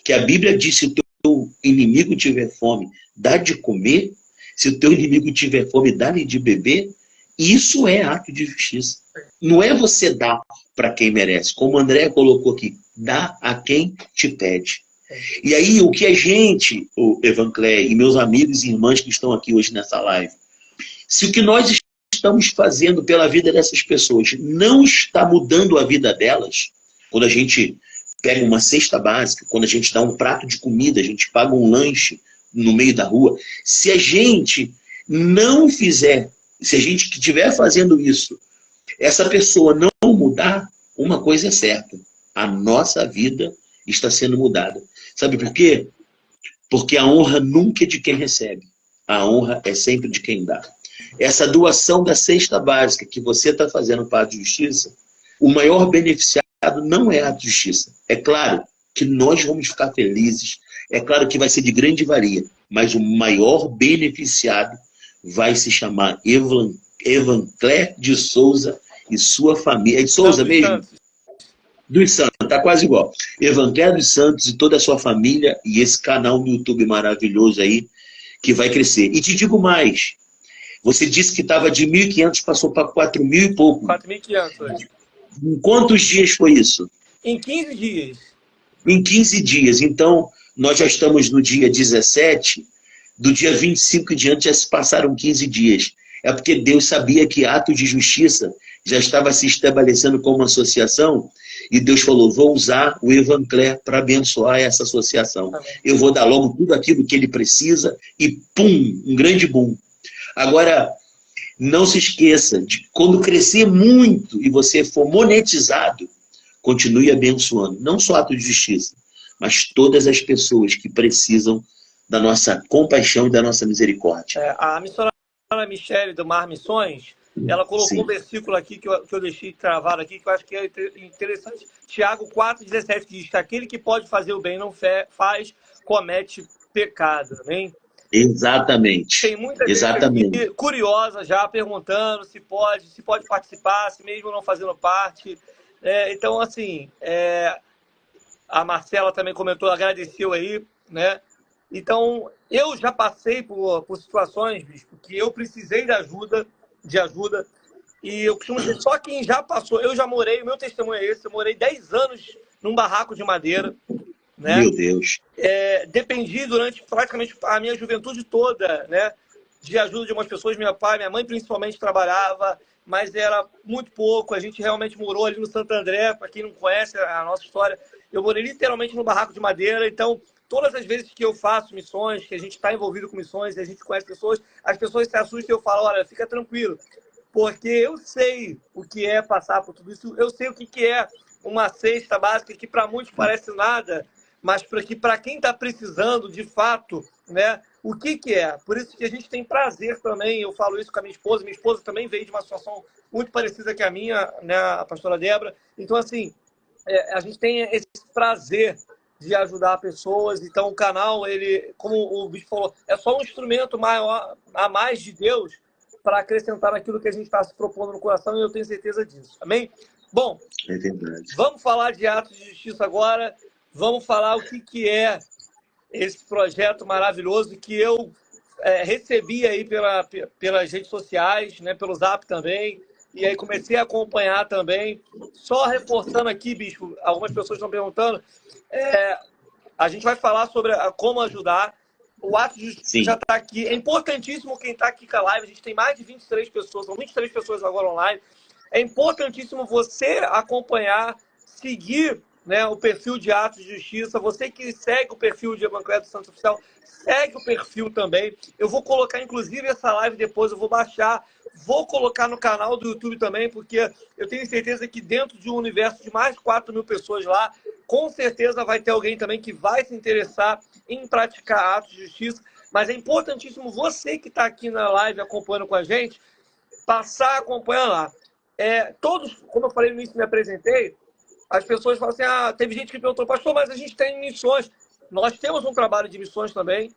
que a Bíblia diz, se o teu inimigo tiver fome, dá de comer, se o teu inimigo tiver fome, dá-lhe de beber, isso é ato de justiça. Não é você dar para quem merece, como o André colocou aqui, dá a quem te pede. E aí, o que a gente, o Evanclé e meus amigos e irmãs que estão aqui hoje nessa live, se o que nós estamos fazendo pela vida dessas pessoas não está mudando a vida delas, quando a gente pega uma cesta básica, quando a gente dá um prato de comida, a gente paga um lanche no meio da rua, se a gente não fizer, se a gente que estiver fazendo isso, essa pessoa não mudar, uma coisa é certa, a nossa vida está sendo mudada. Sabe por quê? Porque a honra nunca é de quem recebe. A honra é sempre de quem dá. Essa doação da cesta básica que você está fazendo para a ato de justiça, o maior beneficiado não é a ato de justiça. É claro que nós vamos ficar felizes, é claro que vai ser de grande valia, mas o maior beneficiado vai se chamar Evanclé de Souza e sua família. É de Souza mesmo? Dos Santos, tá quase igual. Evangelho dos Santos e toda a sua família e esse canal no YouTube maravilhoso aí que vai crescer. E te digo mais, você disse que estava de 1.500, passou para 4.000 e pouco. 4.500 hoje. Em quantos dias foi isso? Em 15 dias. Em 15 dias. Então, nós já estamos no dia 17, do dia 25 em diante já se passaram 15 dias. É porque Deus sabia que ato de justiça já estava se estabelecendo como associação, e Deus falou, vou usar o Evanclé para abençoar essa associação. Amém. Eu vou dar logo tudo aquilo que ele precisa, e pum, um grande boom. Agora, não se esqueça, de quando crescer muito e você for monetizado, continue abençoando, não só ato de justiça, mas todas as pessoas que precisam da nossa compaixão e da nossa misericórdia. A missionária Michele do Mar Missões, ela colocou Sim. um versículo aqui que eu deixei travado aqui, que eu acho que é interessante. Tiago 4,17 diz que aquele que pode fazer o bem não faz, comete pecado. Amém? Exatamente. Tem muita gente aqui curiosa já perguntando se pode participar, se mesmo não fazendo parte. Então, assim, a Marcela também comentou, agradeceu aí, né? Então, eu já passei por situações, bispo, que eu precisei de ajuda, e eu costumo dizer, só quem já passou, eu já morei, o meu testemunho é esse, eu morei 10 anos num barraco de madeira, né? Meu Deus. Dependi durante praticamente a minha juventude toda, né, de ajuda de umas pessoas, meu pai, minha mãe principalmente trabalhava, mas era muito pouco, a gente realmente morou ali no Santo André, para quem não conhece a nossa história, eu morei literalmente no barraco de madeira, então todas as vezes que eu faço missões, que a gente está envolvido com missões, e a gente conhece pessoas, as pessoas se assustam e eu falo, olha, fica tranquilo, porque eu sei o que é passar por tudo isso, eu sei o que é uma cesta básica que para muitos parece nada, mas para quem está precisando, de fato, né, o que é. Por isso que a gente tem prazer também, eu falo isso com a minha esposa também veio de uma situação muito parecida que a minha, né, a pastora Débora. Então, assim, a gente tem esse prazer de ajudar pessoas. Então, o canal, ele, como o bispo falou, é só um instrumento maior, a mais de Deus para acrescentar naquilo que a gente está se propondo no coração, e eu tenho certeza disso. Amém? Bom, é verdade. Vamos falar de atos de justiça agora. Vamos falar o que é esse projeto maravilhoso que eu recebi aí pelas redes sociais, né, pelo Zap também, e aí comecei a acompanhar também. Só reforçando aqui, bispo, algumas pessoas estão perguntando, a gente vai falar sobre como ajudar. O ato de justiça já está aqui. É importantíssimo quem está aqui com a live. A gente tem mais de 23 pessoas, são 23 pessoas agora online. É importantíssimo você acompanhar, seguir, né, o perfil de Atos de Justiça. Você que segue o perfil de Evanclé do Santos Oficial, segue o perfil também. Eu vou colocar, inclusive, essa live depois, eu vou baixar, vou colocar no canal do YouTube também, porque eu tenho certeza que dentro de um universo de mais de 4.000 pessoas lá, com certeza vai ter alguém também que vai se interessar em praticar atos de justiça. Mas é importantíssimo você que está aqui na live acompanhando com a gente, passar acompanhando lá. Todos, como eu falei no início, me apresentei, as pessoas falam assim, teve gente que perguntou, pastor, mas a gente tem missões. Nós temos um trabalho de missões também.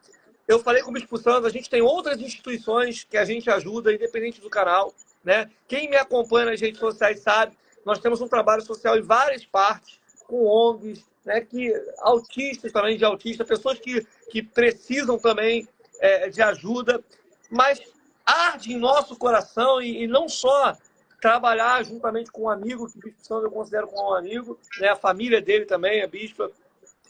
Eu falei com o Bispo Sandro, a gente tem outras instituições que a gente ajuda, independente do canal, né? Quem me acompanha nas redes sociais sabe, nós temos um trabalho social em várias partes, com ONGs, né? Autistas também, de autistas, pessoas que precisam também de ajuda, mas arde em nosso coração e não só trabalhar juntamente com um amigo, que o Bispo Sandro eu considero como um amigo, né? A família dele também, a bispa,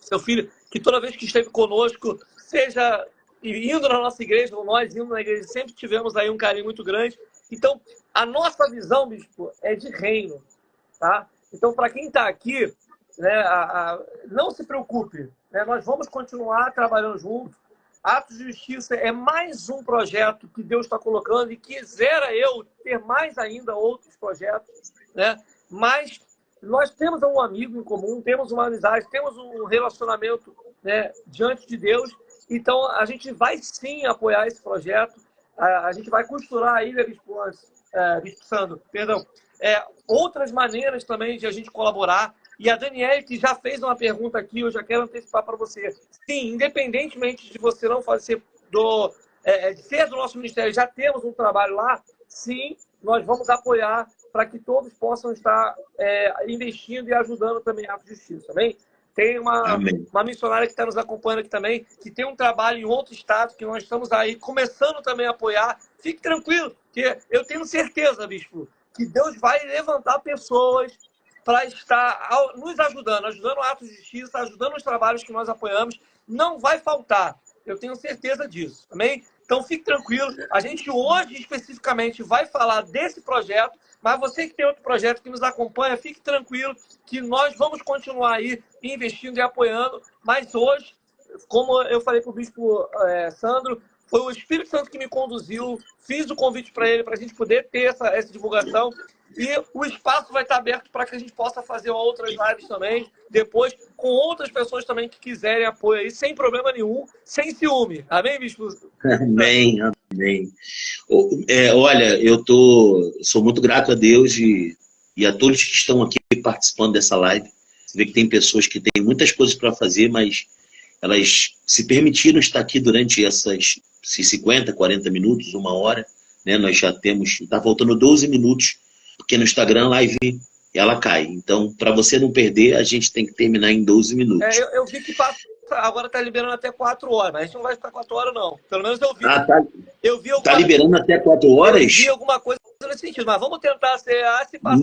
seu filho, que toda vez que esteve conosco, seja indo na nossa igreja, ou nós indo na igreja, sempre tivemos aí um carinho muito grande. Então, a nossa visão, bispo, é de reino, tá? Então, para quem está aqui, né, não se preocupe, né? Nós vamos continuar trabalhando juntos. Atos de Justiça é mais um projeto que Deus está colocando e quisera eu ter mais ainda outros projetos, né? Mas nós temos um amigo em comum, temos uma amizade, temos um relacionamento, né, diante de Deus. Então, a gente vai sim apoiar esse projeto. A gente vai costurar aí, né, Bispo Sandro, perdão, outras maneiras também de a gente colaborar. E a Daniele, que já fez uma pergunta aqui, eu já quero antecipar para você. Sim, independentemente de você não fazer de ser do nosso ministério, já temos um trabalho lá, sim, nós vamos apoiar para que todos possam estar investindo e ajudando também a Atos de Justiça, amém? Tem uma missionária que está nos acompanhando aqui também, que tem um trabalho em outro estado, que nós estamos aí começando também a apoiar. Fique tranquilo, que eu tenho certeza, bispo, que Deus vai levantar pessoas para estar nos ajudando a Atos de Justiça, ajudando os trabalhos que nós apoiamos. Não vai faltar, eu tenho certeza disso, amém? Então fique tranquilo, a gente hoje especificamente vai falar desse projeto, mas você que tem outro projeto que nos acompanha, fique tranquilo que nós vamos continuar aí investindo e apoiando, mas hoje, como eu falei para o Bispo Sandro, foi o Espírito Santo que me conduziu, fiz o convite para ele, para a gente poder ter essa divulgação, e o espaço vai estar aberto para que a gente possa fazer outras lives também, depois, com outras pessoas também que quiserem apoio aí, sem problema nenhum, sem ciúme. Amém, Bispo? Amém, amém. Olha, sou muito grato a Deus e a todos que estão aqui participando dessa live. Você vê que tem pessoas que têm muitas coisas para fazer, mas elas se permitiram estar aqui durante esses 50, 40 minutos, uma hora, né? Nós já está faltando 12 minutos, porque no Instagram a live ela cai. Então, para você não perder, a gente tem que terminar em 12 minutos. Eu vi que agora está liberando até 4 horas, mas a gente não vai ficar 4 horas, não. Pelo menos eu vi. Está liberando até 4 horas? Eu vi alguma coisa nesse sentido, mas vamos tentar se passar.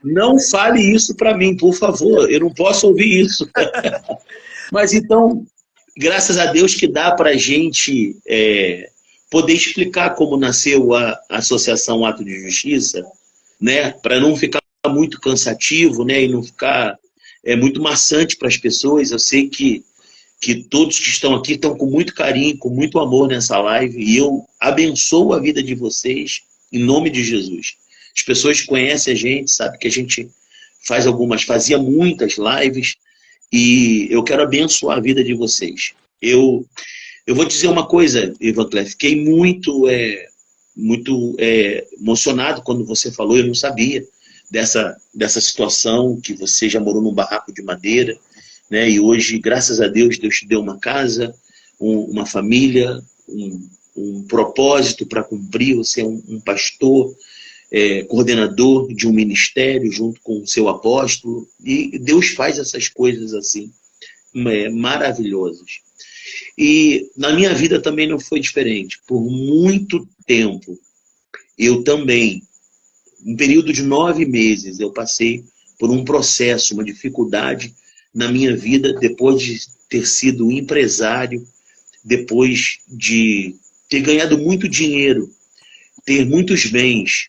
Não fale isso para mim, por favor. Eu não posso ouvir isso. Mas então, graças a Deus que dá para a gente poder explicar como nasceu a Associação Ato de Justiça, né? Para não ficar muito cansativo, né? E não ficar muito maçante para as pessoas. Eu sei que todos que estão aqui estão com muito carinho, com muito amor nessa live, e eu abençoo a vida de vocês em nome de Jesus. As pessoas que conhecem a gente, sabem que a gente fazia muitas lives, e eu quero abençoar a vida de vocês. Eu vou dizer uma coisa, Ivan Clef, fiquei muito emocionado quando você falou, eu não sabia dessa situação, que você já morou num barraco de madeira, né? E hoje, graças a Deus, Deus te deu uma casa, uma família, um propósito para cumprir. Você é um pastor, coordenador de um ministério junto com o seu apóstolo, e Deus faz essas coisas assim, maravilhosas. E na minha vida também não foi diferente. Por muito tempo, eu também, um período de 9 meses, eu passei por um processo, uma dificuldade na minha vida, depois de ter sido empresário, depois de ter ganhado muito dinheiro, ter muitos bens.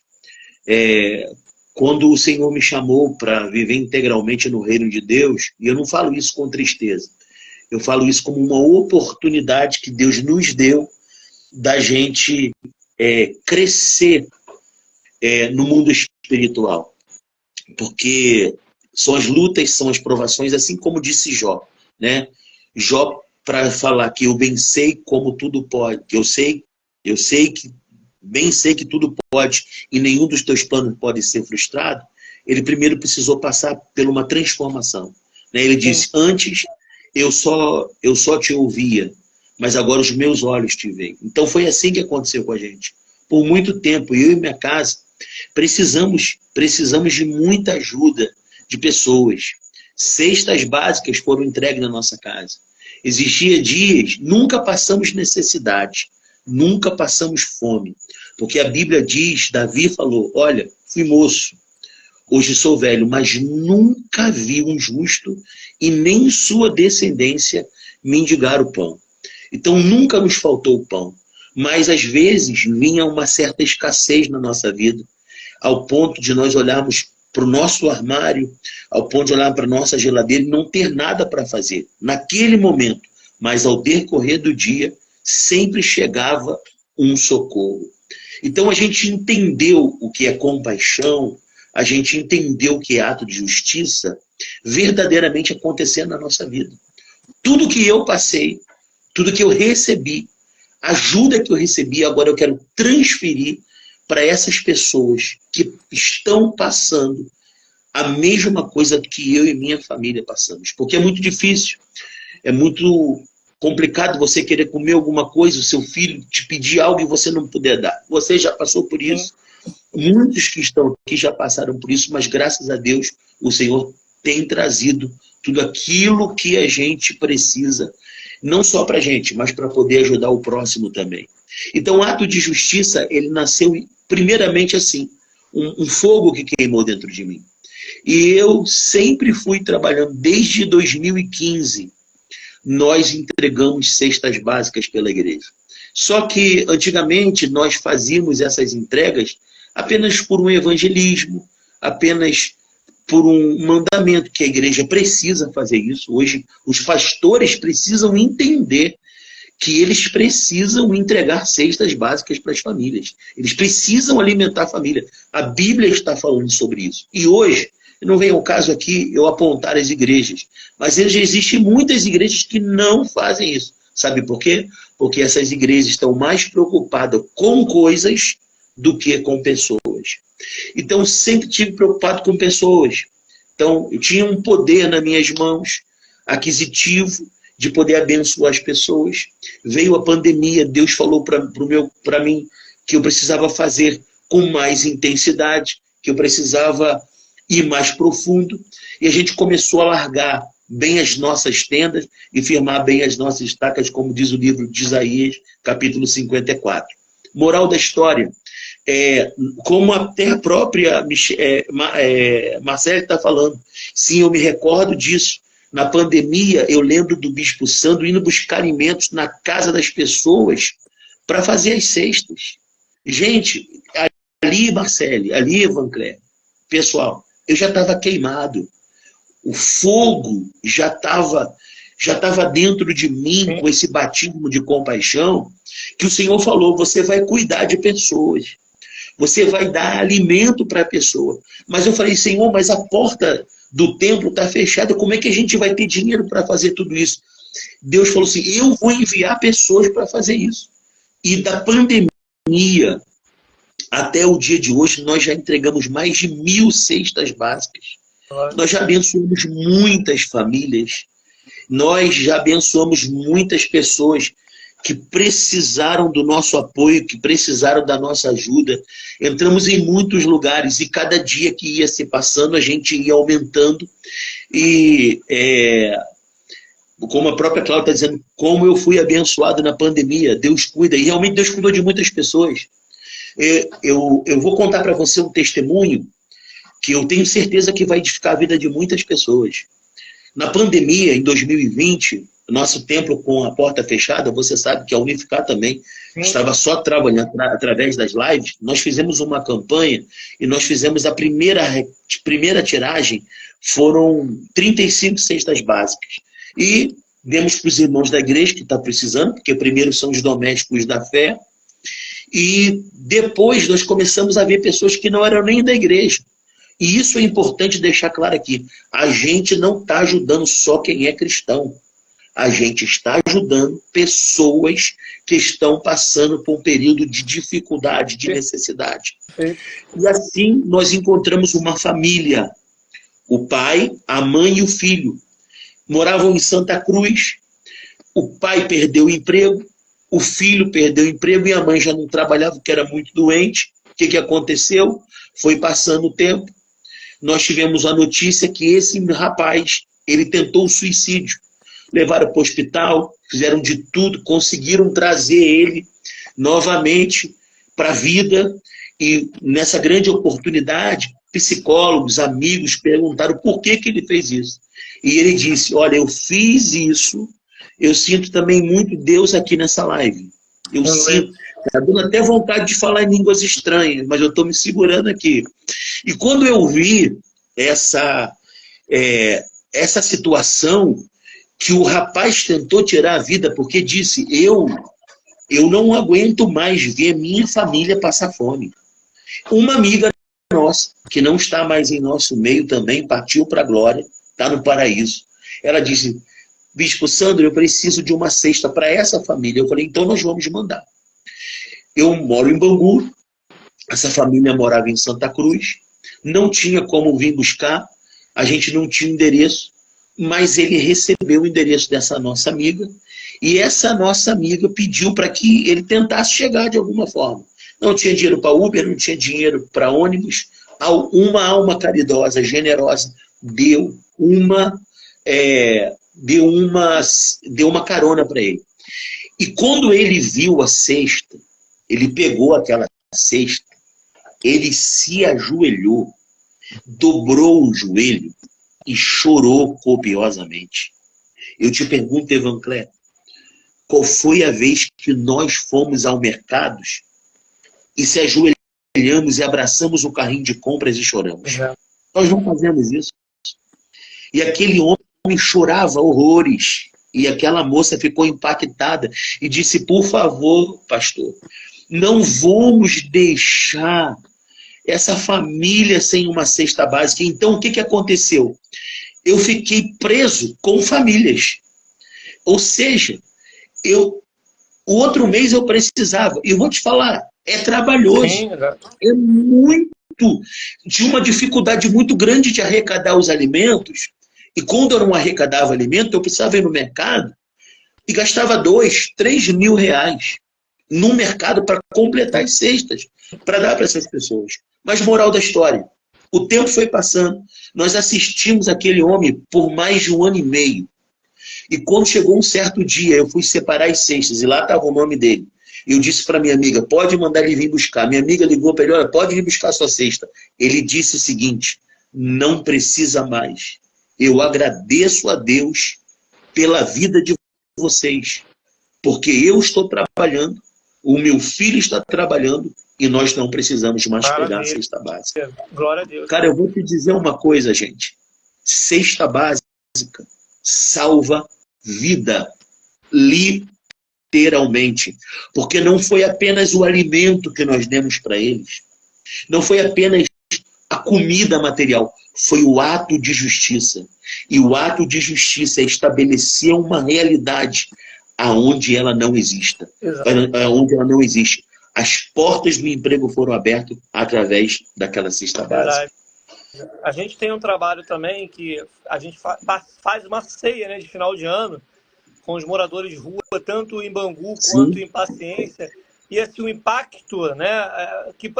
Quando o Senhor me chamou para viver integralmente no reino de Deus, e eu não falo isso com tristeza, eu falo isso como uma oportunidade que Deus nos deu da gente crescer no mundo espiritual. Porque são as lutas, são as provações, assim como disse Jó, né? Jó, para falar que eu bem sei como tudo pode, eu sei que bem sei que tudo pode e nenhum dos teus planos pode ser frustrado, ele primeiro precisou passar por uma transformação. Né? Ele disse, antes eu só te ouvia, mas agora os meus olhos te veem. Então foi assim que aconteceu com a gente. Por muito tempo, eu e minha casa, precisamos de muita ajuda de pessoas. Cestas básicas foram entregues na nossa casa. Existia dias, nunca passamos necessidade, nunca passamos fome. Porque a Bíblia diz, Davi falou, olha, fui moço, hoje sou velho, mas nunca vi um justo e nem sua descendência mendigar o pão. Então nunca nos faltou o pão. Mas às vezes vinha uma certa escassez na nossa vida, ao ponto de nós olharmos para o nosso armário, ao ponto de olhar para a nossa geladeira e não ter nada para fazer, naquele momento. Mas ao decorrer do dia, sempre chegava um socorro. Então a gente entendeu o que é compaixão, a gente entendeu o que é ato de justiça, verdadeiramente acontecendo na nossa vida. Tudo que eu passei, tudo que eu recebi, ajuda que eu recebi, agora eu quero transferir para essas pessoas que estão passando a mesma coisa que eu e minha família passamos. Porque é muito difícil, é muito complicado você querer comer alguma coisa, o seu filho te pedir algo e você não puder dar. Você já passou por isso. Muitos que estão aqui já passaram por isso, mas graças a Deus o Senhor tem trazido tudo aquilo que a gente precisa, não só para a gente, mas para poder ajudar o próximo também. Então o ato de justiça, ele nasceu primeiramente assim, um fogo que queimou dentro de mim. E eu sempre fui trabalhando, desde 2015, nós entregamos cestas básicas pela igreja. Só que antigamente nós fazíamos essas entregas apenas por um evangelismo, apenas por um mandamento, que a igreja precisa fazer isso. Hoje os pastores precisam entender que eles precisam entregar cestas básicas para as famílias. Eles precisam alimentar a família. A Bíblia está falando sobre isso. E hoje, não vem ao caso aqui eu apontar as igrejas, mas já existem muitas igrejas que não fazem isso. Sabe por quê? Porque essas igrejas estão mais preocupadas com coisas do que com pessoas. Então, sempre tive preocupado com pessoas. Então, eu tinha um poder nas minhas mãos, aquisitivo, de poder abençoar as pessoas. Veio a pandemia, Deus falou para mim que eu precisava fazer com mais intensidade, que eu precisava ir mais profundo, e a gente começou a largar bem as nossas tendas e firmar bem as nossas estacas, como diz o livro de Isaías, capítulo 54. Moral da história, como até a própria Marcele está falando, sim, eu me recordo disso. Na pandemia, eu lembro do Bispo Sandro indo buscar alimentos na casa das pessoas para fazer as cestas. Gente, ali, Marcele, ali, Evanclé, pessoal, eu já estava queimado. O fogo já estava dentro de mim, com esse batismo de compaixão, que o Senhor falou, você vai cuidar de pessoas. Você vai dar alimento para a pessoa. Mas eu falei, Senhor, mas a porta do templo está fechada, como é que a gente vai ter dinheiro para fazer tudo isso? Deus falou assim, eu vou enviar pessoas para fazer isso. E da pandemia até o dia de hoje, nós já entregamos mais de 1.000 cestas básicas. Nós já abençoamos muitas famílias. Nós já abençoamos muitas pessoas que precisaram do nosso apoio, que precisaram da nossa ajuda. Entramos em muitos lugares e cada dia que ia se passando, a gente ia aumentando. E como a própria Cláudia está dizendo, como eu fui abençoado na pandemia, Deus cuida. E realmente Deus cuidou de muitas pessoas. Eu vou contar para você um testemunho que eu tenho certeza que vai edificar a vida de muitas pessoas. Na pandemia, em 2020, nosso templo com a porta fechada, você sabe que a Unificar também estava só trabalhando através das lives. Nós fizemos uma campanha e nós fizemos a primeira tiragem, foram 35 cestas básicas. E demos para os irmãos da igreja que está precisando, porque primeiro são os domésticos da fé, e depois nós começamos a ver pessoas que não eram nem da igreja. E isso é importante deixar claro aqui. A gente não está ajudando só quem é cristão. A gente está ajudando pessoas que estão passando por um período de dificuldade, de necessidade. E assim nós encontramos uma família. O pai, a mãe e o filho moravam em Santa Cruz. O pai perdeu o emprego, o filho perdeu o emprego e a mãe já não trabalhava porque era muito doente. O que aconteceu? Foi passando o tempo. Nós tivemos a notícia que esse rapaz, ele tentou o suicídio. Levaram para o hospital, fizeram de tudo, conseguiram trazer ele novamente para a vida. E nessa grande oportunidade, psicólogos, amigos perguntaram por que ele fez isso. E ele disse, olha, eu fiz isso, eu sinto também muito Deus aqui nessa live. Eu sinto, está dando até vontade de falar em línguas estranhas, mas eu estou me segurando aqui. E quando eu vi essa situação que o rapaz tentou tirar a vida porque disse, eu não aguento mais ver minha família passar fome. Uma amiga nossa, que não está mais em nosso meio também, partiu para a glória, está no paraíso. Ela disse, Bispo Sandro, eu preciso de uma cesta para essa família. Eu falei, então nós vamos mandar. Eu moro em Bangu, essa família morava em Santa Cruz, não tinha como vir buscar, a gente não tinha endereço, mas ele recebeu o endereço dessa nossa amiga, e essa nossa amiga pediu para que ele tentasse chegar de alguma forma. Não tinha dinheiro para Uber, não tinha dinheiro para ônibus. Uma alma caridosa, generosa, deu uma carona para ele. E quando ele viu a cesta, ele pegou aquela cesta, ele se ajoelhou, dobrou o joelho e chorou copiosamente. Eu te pergunto, Evanclé, qual foi a vez que nós fomos ao mercado e se ajoelhamos e abraçamos o carrinho de compras e choramos? Nós não fazemos isso. E aquele homem chorava horrores. E aquela moça ficou impactada e disse, por favor, pastor, não vamos deixar essa família sem uma cesta básica. Então, o que aconteceu? Eu fiquei preso com famílias. Ou seja, o outro mês eu precisava. E eu vou te falar, é trabalhoso. Sim, é muito, de uma dificuldade muito grande de arrecadar os alimentos. E quando eu não arrecadava alimento, eu precisava ir no mercado e gastava 2, 3 mil reais no mercado para completar as cestas, para dar para essas pessoas. Mas moral da história, o tempo foi passando, nós assistimos aquele homem por mais de 1 ano e meio. E quando chegou um certo dia, eu fui separar as cestas, e lá estava o nome dele. Eu disse para minha amiga, pode mandar ele vir buscar. Minha amiga ligou para ele, olha, pode vir buscar a sua cesta. Ele disse o seguinte, não precisa mais. Eu agradeço a Deus pela vida de vocês, porque eu estou trabalhando, o meu filho está trabalhando e nós não precisamos mais pegar a cesta básica. Glória a Deus. Cara, eu vou te dizer uma coisa, gente. Cesta básica salva vida, literalmente. Porque não foi apenas o alimento que nós demos para eles. Não foi apenas a comida material. Foi o ato de justiça. E o ato de justiça é estabelecer uma realidade aonde ela não existe. Aonde ela não existe. As portas do emprego foram abertas através daquela cesta básica. A gente tem um trabalho também que a gente faz uma ceia, né, de final de ano com os moradores de rua, tanto em Bangu quanto em Paciência. E assim, o impacto, né,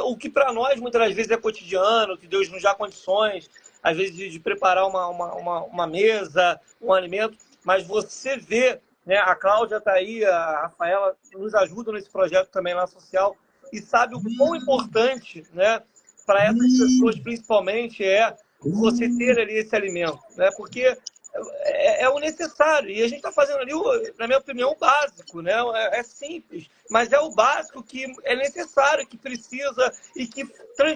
o que para nós muitas das vezes é cotidiano, que Deus nos dá condições, às vezes, de preparar uma mesa, um alimento, mas você vê, né, a Cláudia está aí, a Rafaela nos ajuda nesse projeto também lá social, e sabe o quão importante, né, para essas pessoas principalmente é você ter ali esse alimento, né, porque é o necessário, e a gente está fazendo ali, na minha opinião, o básico, né? É simples, mas é o básico que é necessário, que precisa e que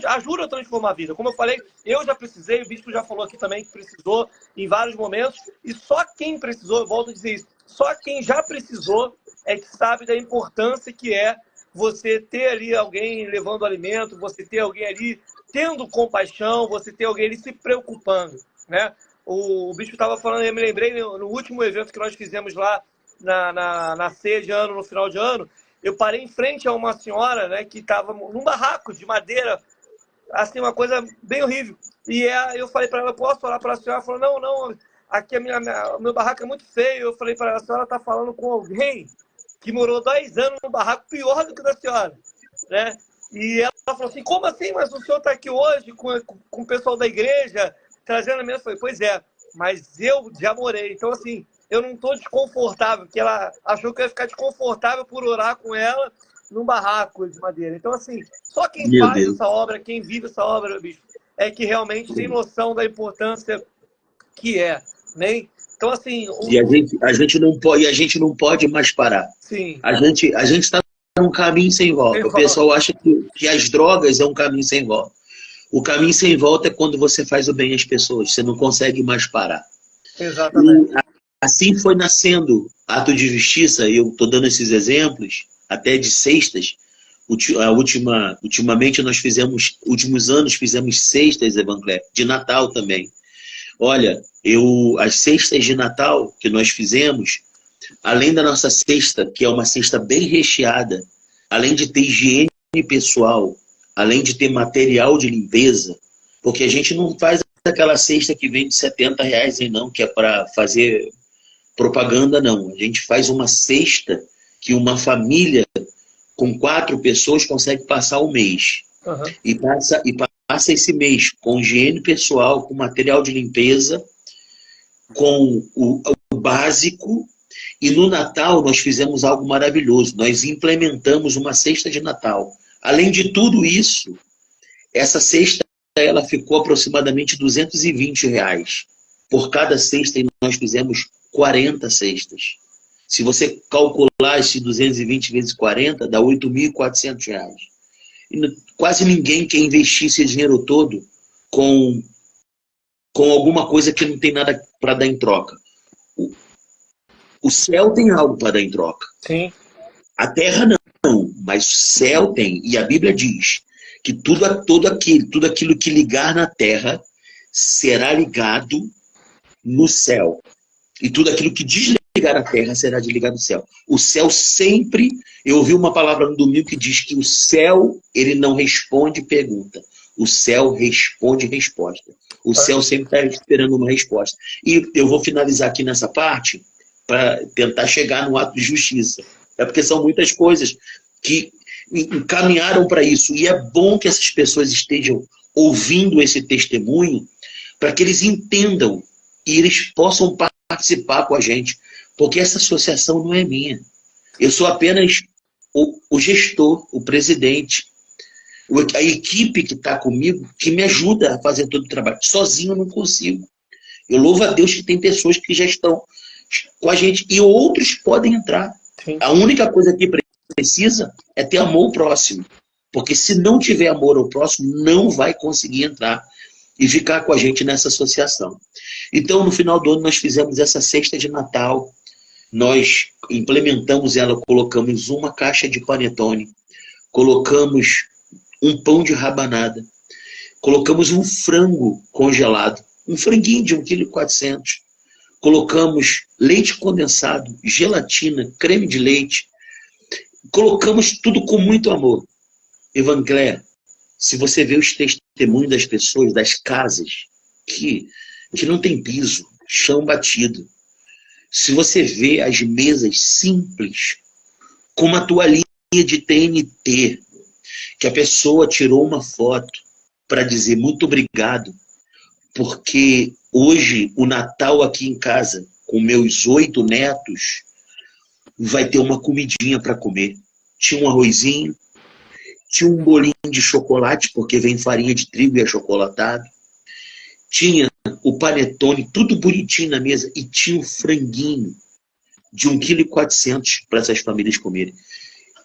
ajuda a transformar a vida. Como eu falei, eu já precisei, o Bispo já falou aqui também que precisou em vários momentos, e só quem precisou, eu volto a dizer isso, só quem já precisou é que sabe da importância que é você ter ali alguém levando alimento, você ter alguém ali tendo compaixão, você ter alguém ali se preocupando, né? O Bispo estava falando, eu me lembrei no último evento que nós fizemos lá na ceia de ano, no final de ano, eu parei em frente a uma senhora, né, que estava num barraco de madeira, assim, uma coisa bem horrível. E eu falei para ela, posso falar para a senhora? Ela falou, não, aqui o meu barraco é muito feio. Eu falei para ela, a senhora está falando com alguém que morou 10 anos num barraco pior do que o da senhora, né? E ela falou assim, como assim? Mas o senhor está aqui hoje com o pessoal da igreja, trazendo a minha... Eu falei, pois é, mas eu já morei. Então, assim, eu não estou desconfortável, porque ela achou que eu ia ficar desconfortável por orar com ela num barraco de madeira. Então, assim, só quem faz essa obra, quem vive essa obra, Bispo, é que realmente tem noção da importância que é, né? Então, assim... E a gente não pode mais parar. Sim. A gente está num caminho sem volta. O pessoal acha que as drogas é um caminho sem volta. O caminho sem volta é quando você faz o bem às pessoas. Você não consegue mais parar. Exatamente. E assim foi nascendo Ato de Justiça. Eu estou dando esses exemplos, até de sextas. Ultimamente últimos anos fizemos sextas, Evancléia, de Natal também. Olha, as sextas de Natal que nós fizemos, além da nossa cesta, que é uma cesta bem recheada, além de ter higiene pessoal, além de ter material de limpeza, porque a gente não faz aquela cesta que vem de R$70 não, que é para fazer propaganda, não. A gente faz uma cesta que uma família com 4 pessoas consegue passar o mês. Uhum. E passa esse mês com higiene pessoal, com material de limpeza, com o básico. E no Natal nós fizemos algo maravilhoso. Nós implementamos uma cesta de Natal. Além de tudo isso, essa cesta ela ficou aproximadamente R$220. Por cada cesta nós fizemos 40 cestas. Se você calcular esse 220 vezes 40, dá R$8.400. Quase ninguém quer investir esse dinheiro todo com alguma coisa que não tem nada para dar em troca. O céu tem algo para dar em troca. Sim. A terra não, mas o céu tem. E a Bíblia diz que tudo aquilo que ligar na terra será ligado no céu. E tudo aquilo que desligar a terra será desligado no céu. O céu sempre... Eu ouvi uma palavra no domingo que diz que o céu, ele não responde pergunta. O céu responde resposta. O céu sempre está esperando uma resposta. E eu vou finalizar aqui nessa parte para tentar chegar no ato de justiça. É porque são muitas coisas que encaminharam para isso. E é bom que essas pessoas estejam ouvindo esse testemunho para que eles entendam e eles possam participar com a gente. Porque essa associação não é minha. Eu sou apenas o gestor, o presidente, a equipe que está comigo, que me ajuda a fazer todo o trabalho. Sozinho eu não consigo. Eu louvo a Deus que tem pessoas que já estão com a gente e outros podem entrar. Sim. A única coisa que precisa é ter amor ao próximo. Porque se não tiver amor ao próximo, não vai conseguir entrar e ficar com a gente nessa associação. Então, no final do ano, nós fizemos essa cesta de Natal. Nós implementamos ela, colocamos uma caixa de panetone, colocamos um pão de rabanada, colocamos um frango congelado, um franguinho de 1,4 kg, colocamos leite condensado, gelatina, creme de leite, colocamos tudo com muito amor. Evancléia, se você vê os testemunhos das pessoas, das casas, que não tem piso, chão batido, se você vê as mesas simples, com uma toalhinha de TNT, que a pessoa tirou uma foto para dizer muito obrigado, porque hoje o Natal aqui em casa, com meus 8 netos, vai ter uma comidinha para comer. Tinha um arrozinho, tinha um bolinho de chocolate, porque vem farinha de trigo e achocolatado, tinha o panetone, tudo bonitinho na mesa, e tinha um franguinho de 1,4 kg para essas famílias comerem.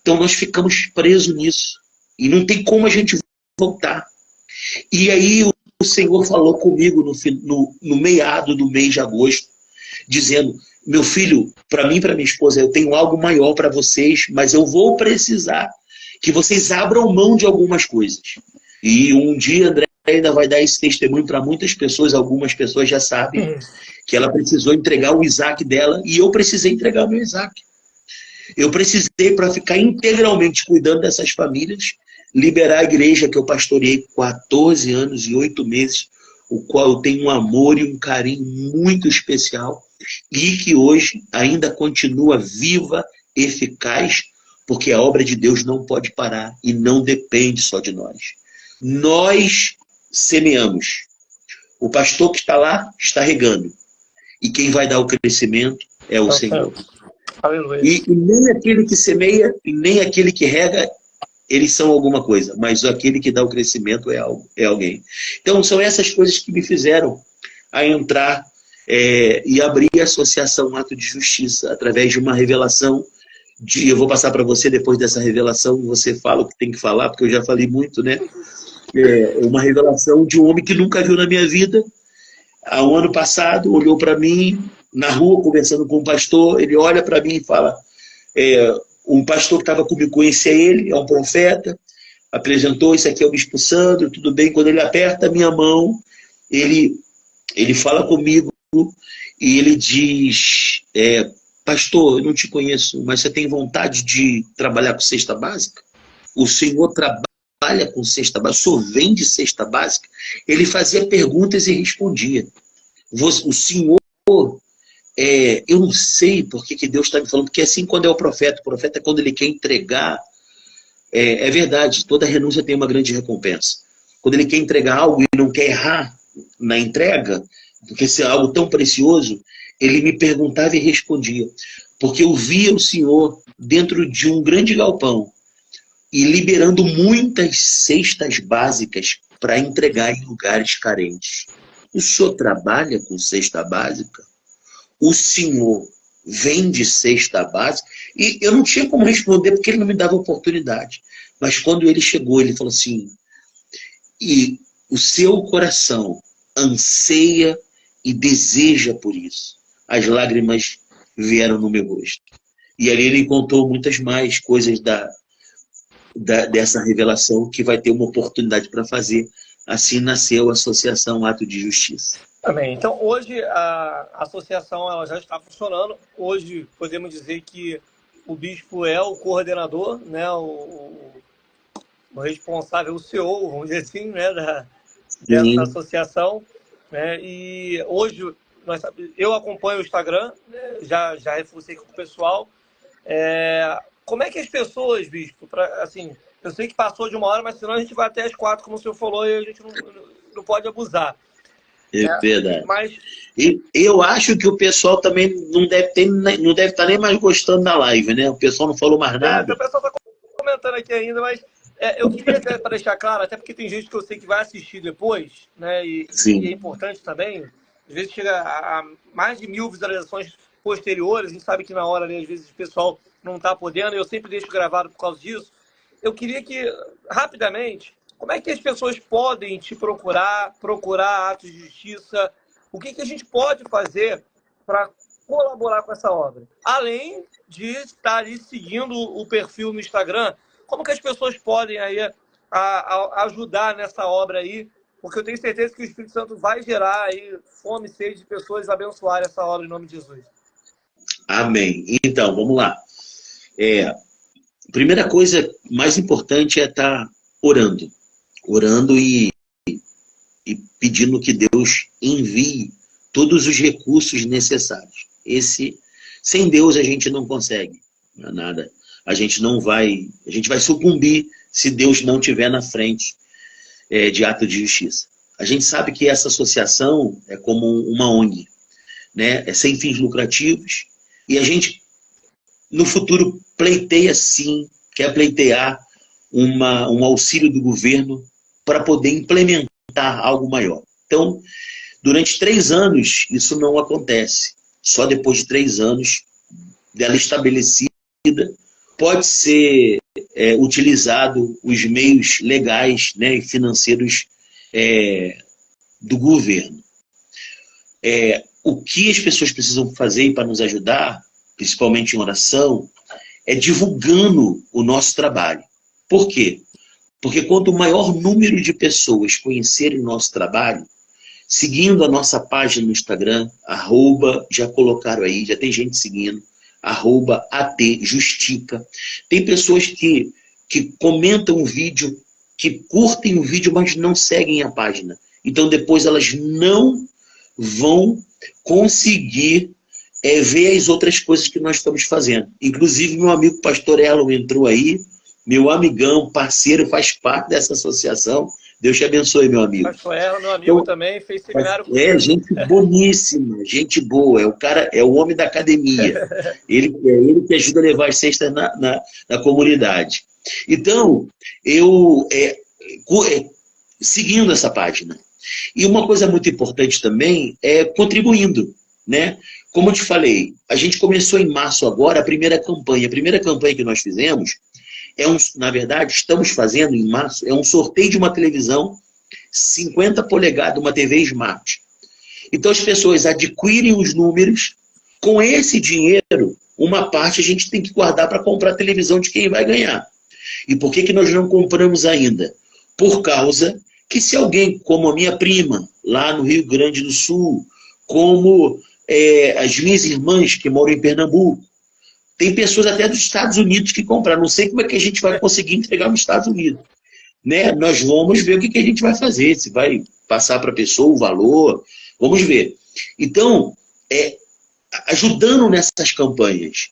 Então nós ficamos presos nisso. E não tem como a gente voltar. E aí o Senhor falou comigo no meado do mês de agosto, dizendo, meu filho, para mim e para minha esposa, eu tenho algo maior para vocês, mas eu vou precisar que vocês abram mão de algumas coisas. E um dia, André ainda vai dar esse testemunho para muitas pessoas, algumas pessoas já sabem que ela precisou entregar o Isaac dela e eu precisei entregar o meu Isaac. Eu precisei, para ficar integralmente cuidando dessas famílias, liberar a igreja que eu pastoreei 14 anos e 8 meses, o qual eu tenho um amor e um carinho muito especial e que hoje ainda continua viva, eficaz, porque a obra de Deus não pode parar e não depende só de nós. Nós semeamos. O pastor que está lá está regando. E quem vai dar o crescimento é o Senhor. E nem aquele que semeia e nem aquele que rega, eles são alguma coisa, mas aquele que dá o crescimento é alguém. Então são essas coisas que me fizeram a entrar e abrir a Associação Ato de Justiça através de uma revelação. Eu vou passar para você depois dessa revelação, você fala o que tem que falar, porque eu já falei muito, né? Uma revelação de um homem que nunca viu na minha vida. Há um ano passado, olhou para mim, na rua, conversando com um pastor, ele olha para mim e fala, um pastor que estava comigo, conhecia ele, é um profeta, apresentou, isso aqui é o Bispo Sandro, tudo bem, quando ele aperta a minha mão, ele fala comigo e ele diz, pastor, eu não te conheço, mas você tem vontade de trabalhar com cesta básica? O senhor trabalha com cesta básica, o senhor vende cesta básica? Ele fazia perguntas e respondia. O senhor, eu não sei por que Deus está me falando, porque assim quando é o profeta é quando ele quer entregar, é verdade, toda renúncia tem uma grande recompensa. Quando ele quer entregar algo e não quer errar na entrega, porque se é algo tão precioso, ele me perguntava e respondia. Porque eu via o Senhor dentro de um grande galpão e liberando muitas cestas básicas para entregar em lugares carentes. O senhor trabalha com cesta básica? O senhor vende cesta básica? E eu não tinha como responder porque ele não me dava oportunidade. Mas quando ele chegou, ele falou assim, e o seu coração anseia e deseja por isso. As lágrimas vieram no meu rosto. E ali ele contou muitas mais coisas dessa revelação que vai ter uma oportunidade para fazer. Assim nasceu a Associação Ato de Justiça. Também. Então, hoje a associação ela já está funcionando. Hoje podemos dizer que o bispo é o coordenador, né, o responsável, o CEO, vamos dizer assim, né, dessa associação. Né, e hoje eu acompanho o Instagram, né, já reforcei com o pessoal. Como é que as pessoas, bispo, assim, eu sei que passou de 1 hora, mas senão a gente vai até as 4, como o senhor falou, e a gente não pode abusar. É verdade. Mas eu acho que o pessoal também não deve estar nem mais gostando da live, né? O pessoal não falou mais nada. O pessoal está comentando aqui ainda, mas eu queria até para deixar claro, até porque tem gente que eu sei que vai assistir depois, né? E é importante também, às vezes chega a mais de 1000 visualizações posteriores, a gente sabe que na hora ali, às vezes o pessoal não está podendo, eu sempre deixo gravado por causa disso. Eu queria que, rapidamente, como é que as pessoas podem te procurar atos de justiça? O que a gente pode fazer para colaborar com essa obra? Além de estar ali seguindo o perfil no Instagram, como que as pessoas podem aí ajudar nessa obra aí? Porque eu tenho certeza que o Espírito Santo vai gerar aí fome e sede de pessoas abençoarem essa obra em nome de Jesus. Amém. Então, vamos lá. A primeira coisa mais importante é estar orando. Orando e pedindo que Deus envie todos os recursos necessários. Sem Deus a gente não consegue nada. A gente vai sucumbir se Deus não estiver na frente de ato de justiça. A gente sabe que essa associação é como uma ONG, né? É sem fins lucrativos e a gente no futuro pleiteia sim, quer pleitear um auxílio do governo para poder implementar algo maior. Então, durante 3 anos, isso não acontece. Só depois de 3 anos dela estabelecida, pode ser utilizado os meios legais, né, e financeiros do governo. O que as pessoas precisam fazer para nos ajudar, principalmente em oração, é divulgando o nosso trabalho. Por quê? Porque quanto maior número de pessoas conhecerem o nosso trabalho, seguindo a nossa página no Instagram, já colocaram aí, já tem gente seguindo, @ATJustica. Tem pessoas que comentam o vídeo, que curtem o vídeo, mas não seguem a página. Então depois elas não vão conseguir ver as outras coisas que nós estamos fazendo. Inclusive meu amigo pastor Elon entrou aí, meu amigão, parceiro, faz parte dessa associação. Deus te abençoe, meu amigo. Pastor Erro, meu amigo, então, também, fez seminário comigo. Gente boníssima, gente boa. É o cara, é o homem da academia. Ele que ajuda a levar as cestas na comunidade. Então, eu seguindo essa página. E uma coisa muito importante também é contribuindo, né? Como eu te falei, a gente começou em março agora a primeira campanha. A primeira campanha que nós fizemos na verdade, estamos fazendo em março, é um sorteio de uma televisão 50 polegadas, uma TV Smart. Então as pessoas adquirem os números, com esse dinheiro, uma parte a gente tem que guardar para comprar a televisão de quem vai ganhar. E por que nós não compramos ainda? Por causa que se alguém, como a minha prima, lá no Rio Grande do Sul, como as minhas irmãs que moram em Pernambuco, tem pessoas até dos Estados Unidos que compraram. Não sei como é que a gente vai conseguir entregar nos Estados Unidos. Né? Nós vamos ver o que a gente vai fazer, se vai passar para a pessoa o valor, vamos ver. Então, ajudando nessas campanhas.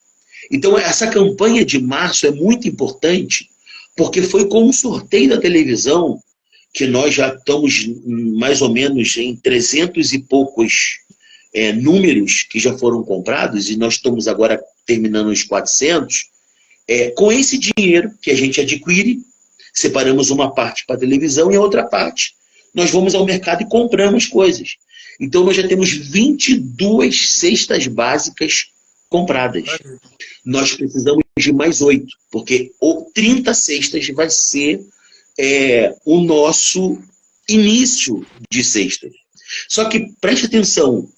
Então, essa campanha de março é muito importante, porque foi com o sorteio da televisão que nós já estamos mais ou menos em 300 e poucos números que já foram comprados, e nós estamos agora terminando os 400, com esse dinheiro que a gente adquire, separamos uma parte para a televisão e a outra parte nós vamos ao mercado e compramos coisas. Então nós já temos 22 cestas básicas compradas. Nós precisamos de mais 8, porque 30 cestas vai ser o nosso início de cestas. Só que preste atenção,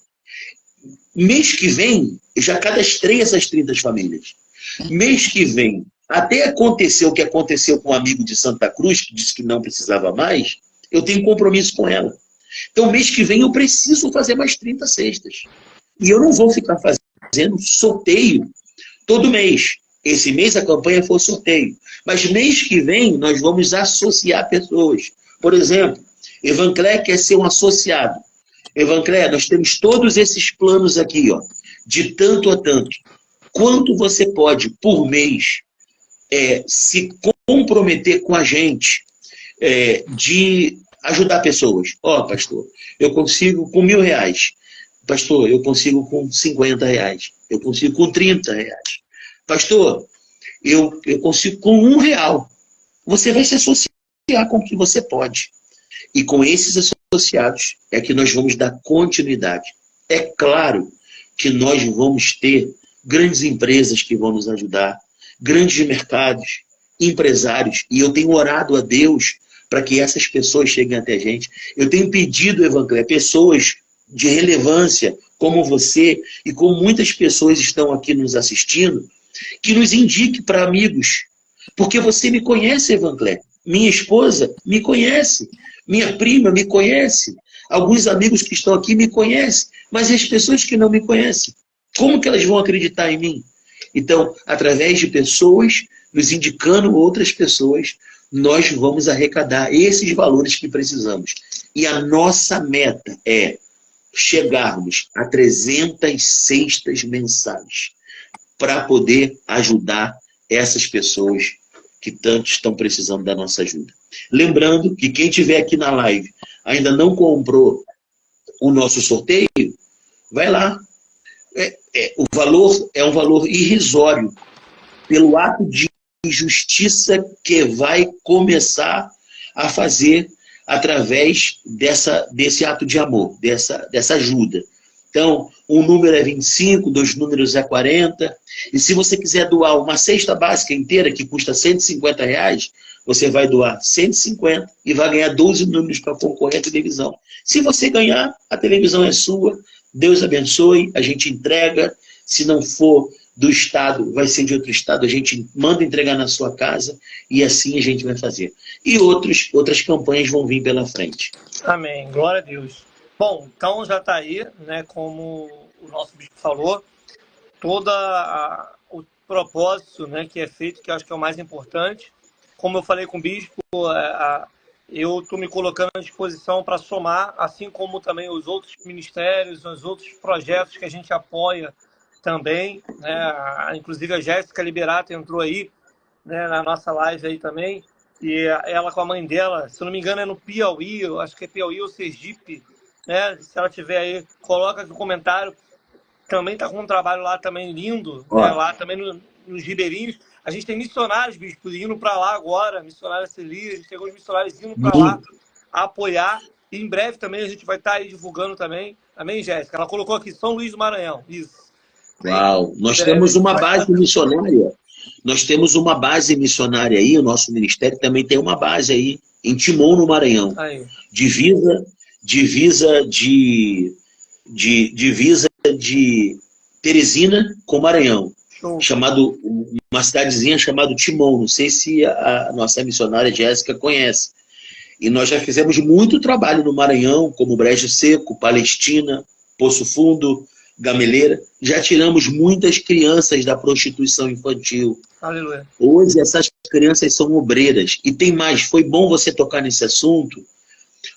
mês que vem, eu já cadastrei essas 30 famílias. Mês que vem, até acontecer o que aconteceu com um amigo de Santa Cruz, que disse que não precisava mais, eu tenho compromisso com ela. Então, mês que vem, eu preciso fazer mais 30 cestas. E eu não vou ficar fazendo sorteio todo mês. Esse mês a campanha foi sorteio. Mas mês que vem, nós vamos associar pessoas. Por exemplo, Evanclé quer ser um associado. Evanclé, nós temos todos esses planos aqui, ó, de tanto a tanto. Quanto você pode, por mês, se comprometer com a gente de ajudar pessoas? Ó, pastor, eu consigo com R$1.000. Pastor, eu consigo com R$50. Eu consigo com R$30. Pastor, eu consigo com R$1. Você vai se associar com o que você pode. E com esses associados é que nós vamos dar continuidade. É claro que nós vamos ter grandes empresas que vão nos ajudar, grandes mercados, empresários, e eu tenho orado a Deus para que essas pessoas cheguem até a gente. Eu tenho pedido, Evangelho, pessoas de relevância, como você, e como muitas pessoas estão aqui nos assistindo, que nos indique para amigos, porque você me conhece, Evangelho, minha esposa me conhece, minha prima me conhece, alguns amigos que estão aqui me conhecem, mas e as pessoas que não me conhecem? Como que elas vão acreditar em mim? Então, através de pessoas, nos indicando outras pessoas, nós vamos arrecadar esses valores que precisamos. E a nossa meta é chegarmos a 300 cestas mensais para poder ajudar essas pessoas que tanto estão precisando da nossa ajuda. Lembrando que quem estiver aqui na live ainda não comprou o nosso sorteio, vai lá. O valor é um valor irrisório pelo ato de justiça que vai começar a fazer através desse ato de amor, dessa ajuda. Então, um número é 25, 2 números é 40. E se você quiser doar uma cesta básica inteira, que custa R$150, você vai doar 150 e vai ganhar 12 números para concorrer à televisão. Se você ganhar, a televisão é sua. Deus abençoe, a gente entrega. Se não for do estado vai ser de outro estado, a gente manda entregar na sua casa e assim a gente vai fazer. E outras campanhas vão vir pela frente. Amém. Glória a Deus. Bom, então já está aí, né, como o nosso bispo falou, o propósito, né, que é feito, que eu acho que é o mais importante. Como eu falei com o bispo, eu estou me colocando à disposição para somar, assim como também os outros ministérios, os outros projetos que a gente apoia também, né? Inclusive a Jéssica Liberato entrou aí, né, na nossa live aí também, e ela com a mãe dela, se eu não me engano é no Piauí, eu acho que é Piauí ou Sergipe, né? Se ela tiver aí, coloca aqui no comentário. Também está com um trabalho lá também lindo, né? Lá também nos Ribeirinhos. A gente tem missionários, bispo, indo para lá agora, missionários Celia, a gente tem alguns missionários indo para lá apoiar. E em breve também a gente vai estar aí divulgando também. Amém, Jéssica? Ela colocou aqui São Luís do Maranhão. Isso. Uau! Nós temos uma base missionária. Nós temos uma base missionária aí, o nosso ministério também tem uma base aí, em Timon, no Maranhão. Aí. Divisa de Teresina com Maranhão. Show. Uma cidadezinha chamada Timon. Não sei se a nossa missionária Jéssica conhece. E nós já fizemos muito trabalho no Maranhão, como Brejo Seco, Palestina, Poço Fundo, Gameleira. Já tiramos muitas crianças da prostituição infantil. Aleluia. Hoje essas crianças são obreiras. E tem mais, foi bom você tocar nesse assunto,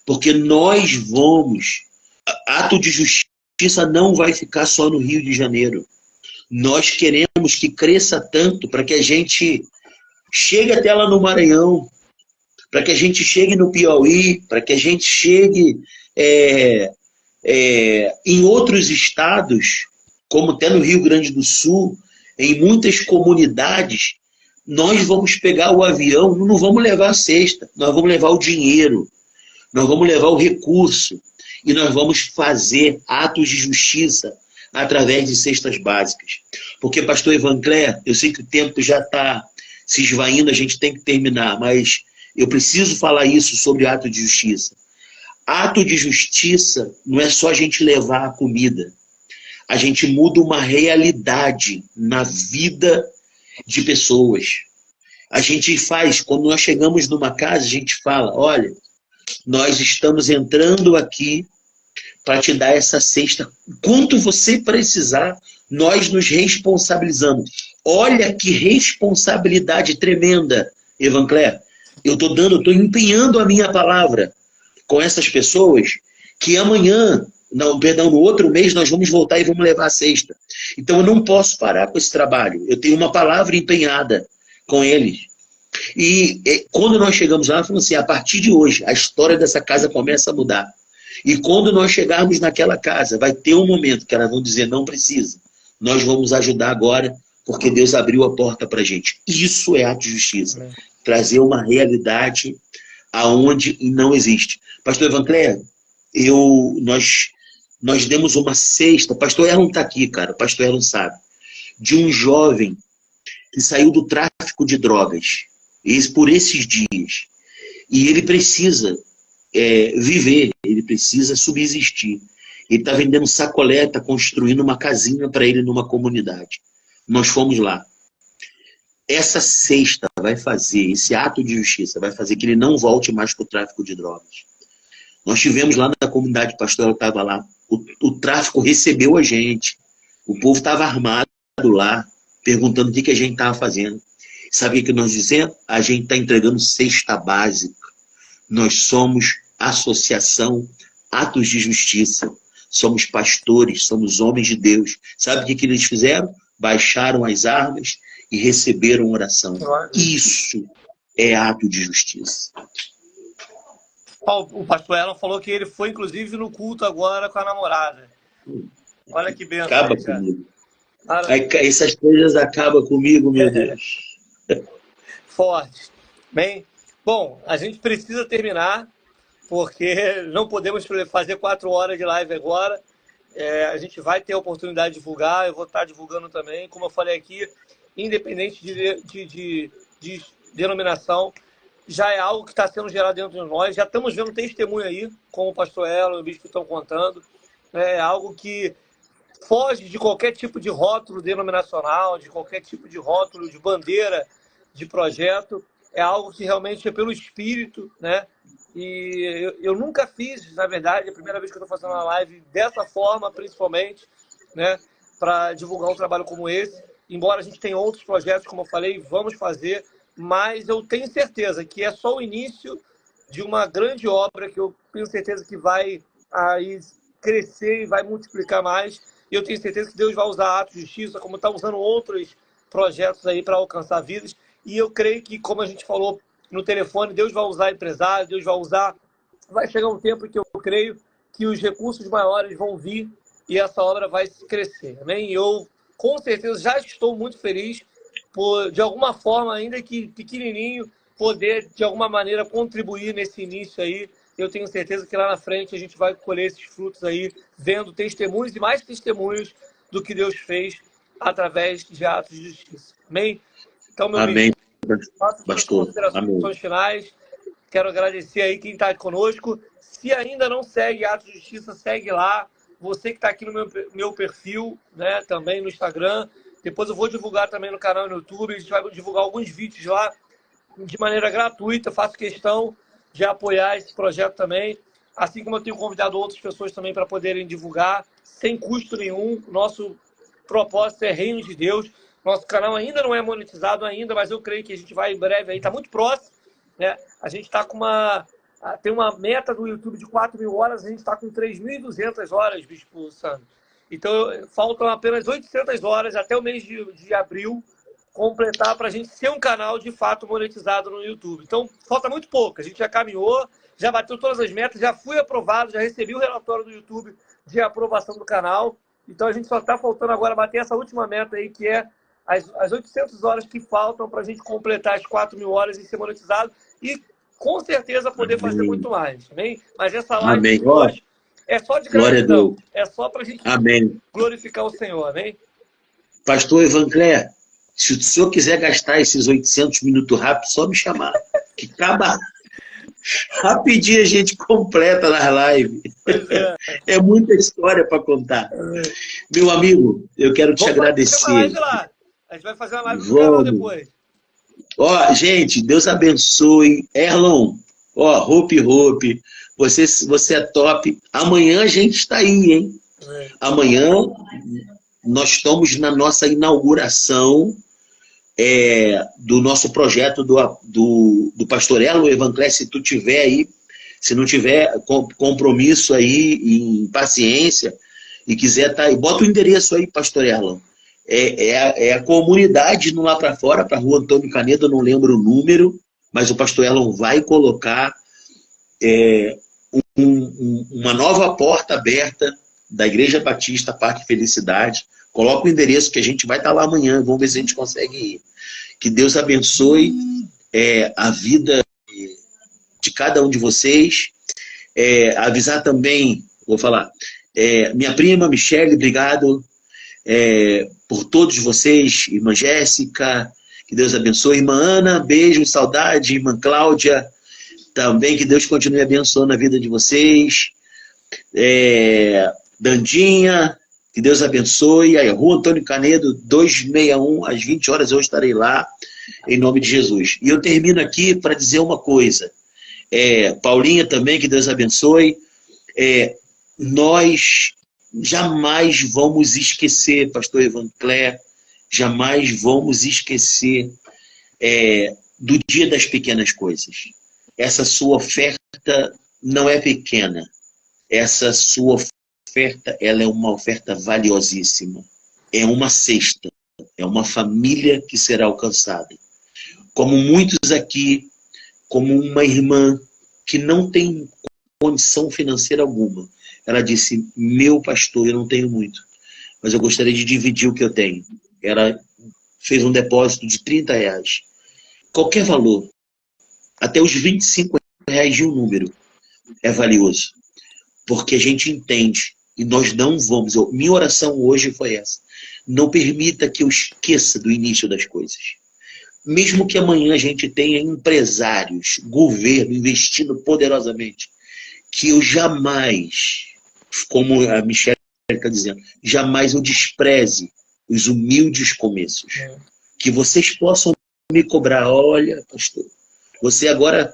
porque nós vamos... Ato de justiça não vai ficar só no Rio de Janeiro. Nós queremos que cresça tanto para que a gente chegue até lá no Maranhão, para que a gente chegue no Piauí, para que a gente chegue em outros estados, como até no Rio Grande do Sul, em muitas comunidades. Nós vamos pegar o avião, não vamos levar a cesta, nós vamos levar o dinheiro, nós vamos levar o recurso e nós vamos fazer atos de justiça através de cestas básicas. Porque, pastor Evancler, eu sei que o tempo já está se esvaindo, a gente tem que terminar, mas eu preciso falar isso sobre ato de justiça. Ato de justiça não é só a gente levar a comida. A gente muda uma realidade na vida de pessoas. A gente faz, quando nós chegamos numa casa, a gente fala, olha, nós estamos entrando aqui para te dar essa cesta. Quanto você precisar, nós nos responsabilizamos. Olha que responsabilidade tremenda, Evancler. Eu estou empenhando a minha palavra com essas pessoas que amanhã, no outro mês, nós vamos voltar e vamos levar a cesta. Então eu não posso parar com esse trabalho. Eu tenho uma palavra empenhada com eles. E quando nós chegamos lá, falamos assim, a partir de hoje, a história dessa casa começa a mudar. E quando nós chegarmos naquela casa, vai ter um momento que elas vão dizer, não precisa. Nós vamos ajudar agora, porque Deus abriu a porta para a gente. Isso é ato de justiça. Trazer uma realidade aonde não existe. Pastor Evancler, nós demos uma cesta, pastor Erlon está aqui, cara, pastor Erlon sabe, de um jovem que saiu do tráfico de drogas, por esses dias. E ele precisa viver, ele precisa subsistir. Ele está vendendo sacolé, está construindo uma casinha para ele numa comunidade. Nós fomos lá. Essa cesta vai fazer, esse ato de justiça, vai fazer que ele não volte mais para o tráfico de drogas. Nós tivemos lá na comunidade, o pastor estava lá, o tráfico recebeu a gente, o povo estava armado lá, perguntando o que a gente estava fazendo. Sabe o que nós dizemos? A gente está entregando cesta básica. Nós somos associação Atos de Justiça. Somos pastores, somos homens de Deus. Sabe o que eles fizeram? Baixaram as armas e receberam oração. Isso é ato de justiça. O pastor Elon falou que ele foi, inclusive, no culto agora com a namorada. Olha que benção. Acaba comigo. Essas coisas acabam comigo, meu Deus. Forte. Bem, bom, a gente precisa terminar, porque não podemos fazer 4 horas de live agora. A gente vai ter a oportunidade de divulgar, eu vou estar divulgando também. Como eu falei aqui, independente de denominação, já é algo que está sendo gerado dentro de nós. Já estamos vendo testemunho aí, como o pastor Elo e o bispo estão contando. É algo que foge de qualquer tipo de rótulo denominacional, de qualquer tipo de rótulo de bandeira de projeto. É algo que realmente é pelo espírito, né? E eu nunca fiz, na verdade, é a primeira vez que eu estou fazendo uma live dessa forma, principalmente, né? Para divulgar um trabalho como esse. Embora a gente tenha outros projetos, como eu falei, vamos fazer, mas eu tenho certeza que é só o início de uma grande obra que eu tenho certeza que vai aí crescer e vai multiplicar mais. E eu tenho certeza que Deus vai usar Atos de Justiça, como está usando outros projetos aí para alcançar vidas. E eu creio que, como a gente falou no telefone, Deus vai usar empresários, Deus vai usar... Vai chegar um tempo em que eu creio que os recursos maiores vão vir e essa obra vai crescer. Amém? E eu, com certeza, já estou muito feliz por, de alguma forma, ainda que pequenininho, poder, de alguma maneira, contribuir nesse início aí. Eu tenho certeza que lá na frente a gente vai colher esses frutos aí, vendo testemunhos e mais testemunhos do que Deus fez através de atos de justiça. Amém? Então, meu Amém, amigo, faço as pastor. considerações Amém. finais. Quero agradecer aí quem está conosco. Se ainda não segue Atos de Justiça, segue lá. Você que está aqui no meu perfil, né, também no Instagram. Depois eu vou divulgar também no canal no YouTube. A gente vai divulgar alguns vídeos lá de maneira gratuita. Faço questão de apoiar esse projeto também. Assim como eu tenho convidado outras pessoas também para poderem divulgar, sem custo nenhum. Nosso propósito é Reino de Deus. Nosso canal ainda não é monetizado ainda, mas eu creio que a gente vai em breve aí. Está muito próximo, né? A gente está com tem uma meta do YouTube de 4.000 horas, a gente está com 3.200 horas, Bispo Sandro. Então, faltam apenas 800 horas até o mês de abril completar para a gente ser um canal de fato monetizado no YouTube. Então, falta muito pouco. A gente já caminhou, já bateu todas as metas, já fui aprovado, já recebi o relatório do YouTube de aprovação do canal. Então, a gente só está faltando agora bater essa última meta aí, que é as 800 horas que faltam para a gente completar as 4.000 horas e ser monetizado. E, com certeza, poder fazer muito mais. Amém? Mas essa live de hoje é só de gratidão. É só para a gente glorificar o Senhor. Amém? Pastor Evanclé, se o senhor quiser gastar esses 800 minutos rápido, só me chamar. Que acaba rapidinho, a gente completa nas lives. É muita história para contar. Meu amigo, eu quero te agradecer. A gente vai fazer uma live no canal depois. Ó, gente, Deus abençoe. Erlon, ó, Hope, você é top. Amanhã a gente está aí, hein? Amanhã nós estamos na nossa inauguração do nosso projeto do Pastor Erlon Evanclé. Se tu tiver aí, se não tiver compromisso aí, em paciência, e quiser tá aí, bota o endereço aí, Pastor Erlon. É a comunidade no Lá Pra Fora, para a Rua Antônio Canedo, eu não lembro o número, mas o pastor Erlon vai colocar uma nova porta aberta da Igreja Batista Parque Felicidade. Coloca o endereço que a gente vai estar lá amanhã, vamos ver se a gente consegue ir. Que Deus abençoe a vida de cada um de vocês. Avisar também, vou falar, minha prima Michele, obrigado por todos vocês, irmã Jéssica, que Deus abençoe, irmã Ana, beijo, saudade, irmã Cláudia, também que Deus continue abençoando a vida de vocês, Dandinha, que Deus abençoe, aí, Rua Antônio Canedo, 261, às 20 horas eu estarei lá, em nome de Jesus. E eu termino aqui para dizer uma coisa, Paulinha também, que Deus abençoe, nós jamais vamos esquecer, pastor Evanclé, jamais vamos esquecer do dia das pequenas coisas. Essa sua oferta não é pequena. Essa sua oferta, ela é uma oferta valiosíssima. É uma cesta, é uma família que será alcançada. Como muitos aqui, como uma irmã que não tem condição financeira alguma, ela disse, meu pastor, eu não tenho muito, mas eu gostaria de dividir o que eu tenho. Ela fez um depósito de R$30. Qualquer valor, até os R$25 de um número, é valioso. Porque a gente entende, e nós não vamos... Minha oração hoje foi essa. Não permita que eu esqueça do início das coisas. Mesmo que amanhã a gente tenha empresários, governo investindo poderosamente, que eu jamais, como a Michelle dizendo, jamais eu despreze os humildes começos. Que vocês possam me cobrar, olha, pastor, você agora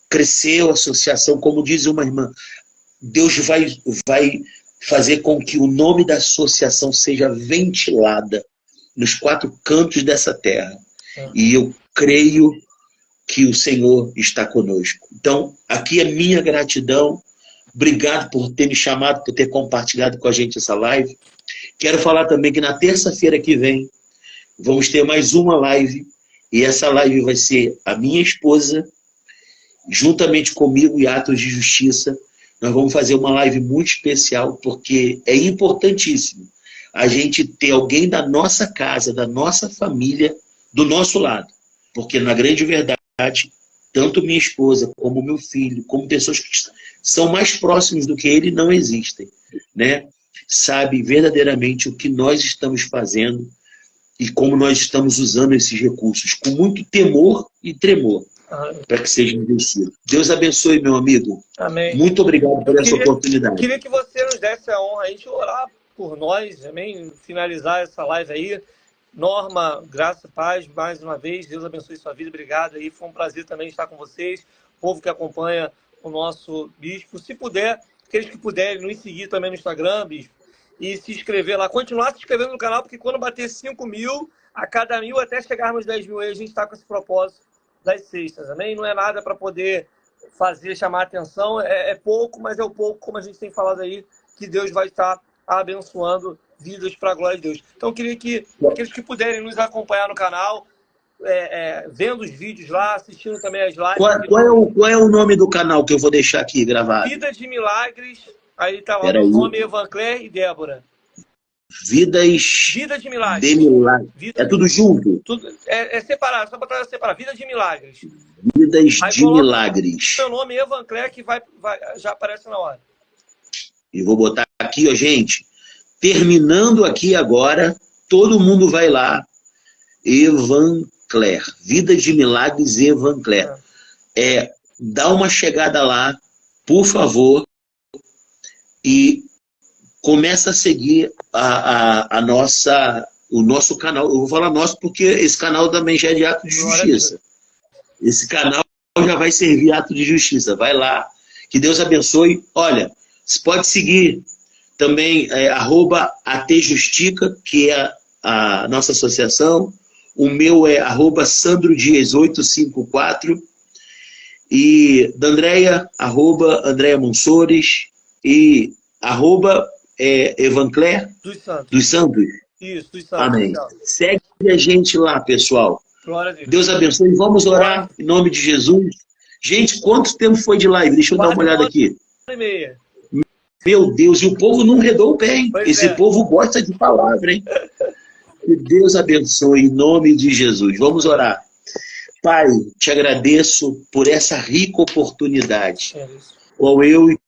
cresceu a associação, como diz uma irmã, Deus vai fazer com que o nome da associação seja ventilada nos 4 cantos dessa terra. E eu creio que o Senhor está conosco. Então, aqui é minha gratidão. Obrigado por ter me chamado, por ter compartilhado com a gente essa live. Quero falar também que na terça-feira que vem vamos ter mais uma live. E essa live vai ser a minha esposa, juntamente comigo e Atos de Justiça. Nós vamos fazer uma live muito especial, porque é importantíssimo a gente ter alguém da nossa casa, da nossa família, do nosso lado. Porque, na grande verdade, tanto minha esposa, como meu filho, como pessoas que são mais próximos do que ele, não existem, né? Sabe verdadeiramente o que nós estamos fazendo e como nós estamos usando esses recursos, com muito temor e tremor, para que seja investido. Deus abençoe, meu amigo. Amém. Muito obrigado por essa oportunidade. Queria que você nos desse a honra aí de orar por nós, amém? Finalizar essa live aí. Norma, graça e paz, mais uma vez, Deus abençoe sua vida, obrigado aí, foi um prazer também estar com vocês, o povo que acompanha o nosso bispo, se puder, aqueles que puderem nos seguir também no Instagram, bispo, e se inscrever lá, continuar se inscrevendo no canal, porque quando bater 5 mil, a cada 1.000 até chegarmos 10 mil, aí a gente está com esse propósito das sextas, amém? Não é nada para poder fazer, chamar atenção, é pouco, mas é o pouco, como a gente tem falado aí, que Deus vai estar abençoando vidas para a glória de Deus. Então, eu queria que aqueles que puderem nos acompanhar no canal, vendo os vídeos lá, assistindo também as lives. Qual é o nome do canal que eu vou deixar aqui gravado? Vida de Milagres. Aí está lá o nome, Evancler e Débora. Vida de Milagres. É tudo junto? É separado, só botar separado. Vida de Milagres. Vidas de Milagres. Seu nome Evancler, que já aparece na hora. E vou botar aqui, ó, gente. Terminando aqui agora, todo mundo vai lá. Evancler. Vida de Milagres Evancler. Dá uma chegada lá, por favor, e começa a seguir o nosso canal. Eu vou falar nosso porque esse canal também já é de ato de justiça. Esse canal já vai servir ato de justiça. Vai lá. Que Deus abençoe. Olha, você pode seguir também @atjustica, que é a nossa associação. O meu é @sandrodias854. E da Andréia, @Andréia Monsores. E @Evancler dos Santos. Isso, dos Santos. Amém. Segue a gente lá, pessoal. Glória a Deus. Deus abençoe. Vamos orar em nome de Jesus. Gente, quanto tempo foi de live? Deixa eu dar uma olhada aqui. 1h30. Meu Deus, e o povo não redou o pé, hein? Esse povo gosta de palavra, hein? Que Deus abençoe em nome de Jesus. Vamos orar. Pai, te agradeço por essa rica oportunidade. Qual eu e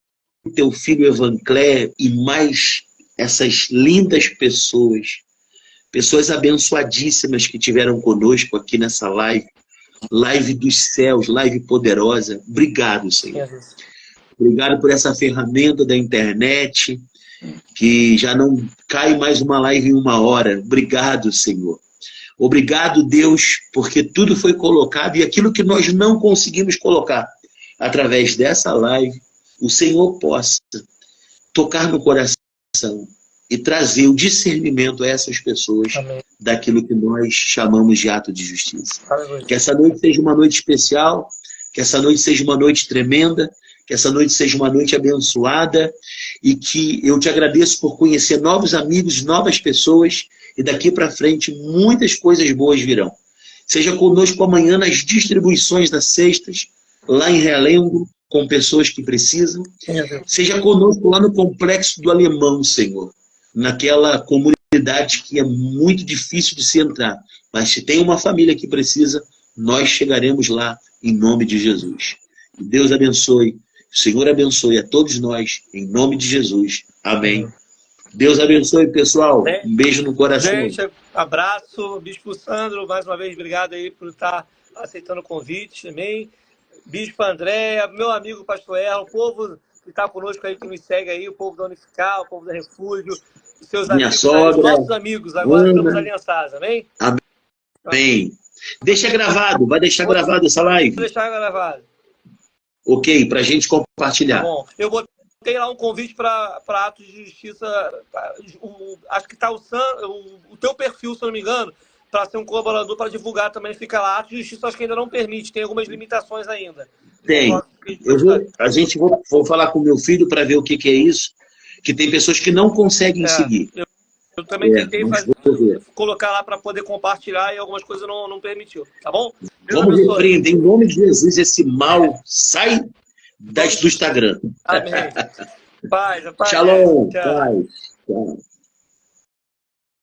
teu filho Evancler e mais essas lindas pessoas, pessoas abençoadíssimas que tiveram conosco aqui nessa live, live dos céus, live poderosa. Obrigado, Senhor. Obrigado por essa ferramenta da internet, que já não cai mais uma live em 1 hora. Obrigado, Senhor. Obrigado, Deus, porque tudo foi colocado e aquilo que nós não conseguimos colocar através dessa live, o Senhor possa tocar no coração e trazer o discernimento a essas pessoas. Amém. Daquilo que nós chamamos de ato de justiça. Amém. Que essa noite seja uma noite especial, que essa noite seja uma noite tremenda, que essa noite seja uma noite abençoada e que eu te agradeço por conhecer novos amigos, novas pessoas e daqui para frente muitas coisas boas virão. Seja conosco amanhã nas distribuições das cestas, lá em Realengo, com pessoas que precisam. Seja conosco lá no Complexo do Alemão, Senhor, naquela comunidade que é muito difícil de se entrar, mas se tem uma família que precisa, nós chegaremos lá em nome de Jesus. Deus abençoe. O Senhor abençoe a todos nós, em nome de Jesus. Amém. Deus abençoe, pessoal. Um beijo no coração. Gente, abraço. Bispo Sandro, mais uma vez, obrigado aí por estar aceitando o convite. Amém. Bispo Andréia, meu amigo Pastor Erro, povo que está conosco aí, que nos segue aí, o povo da Unificar, o povo da Refúgio, os seus Minha amigos, sogra, os nossos amigos, agora estamos Ana. aliançados, amém? Amém. Deixa gravado, vai deixar gravado essa Vou live. deixar gravado. Ok, para a gente Tá compartilhar. bom. Eu botei lá um convite para atos de justiça. Acho que está o teu perfil, se eu não me engano, para ser um colaborador, para divulgar também, fica lá. Atos de justiça acho que ainda não permite, tem algumas limitações ainda. Tem. Vou falar com meu filho para ver o que é isso, que tem pessoas que não conseguem seguir. Eu também tentei mas vou ver. colocar lá para poder compartilhar e algumas coisas não permitiu, tá bom? Vamos repreender em nome de Jesus esse mal. Sai do Instagram. Amém. Paz. Shalom. Tchau. Paz. Tchau.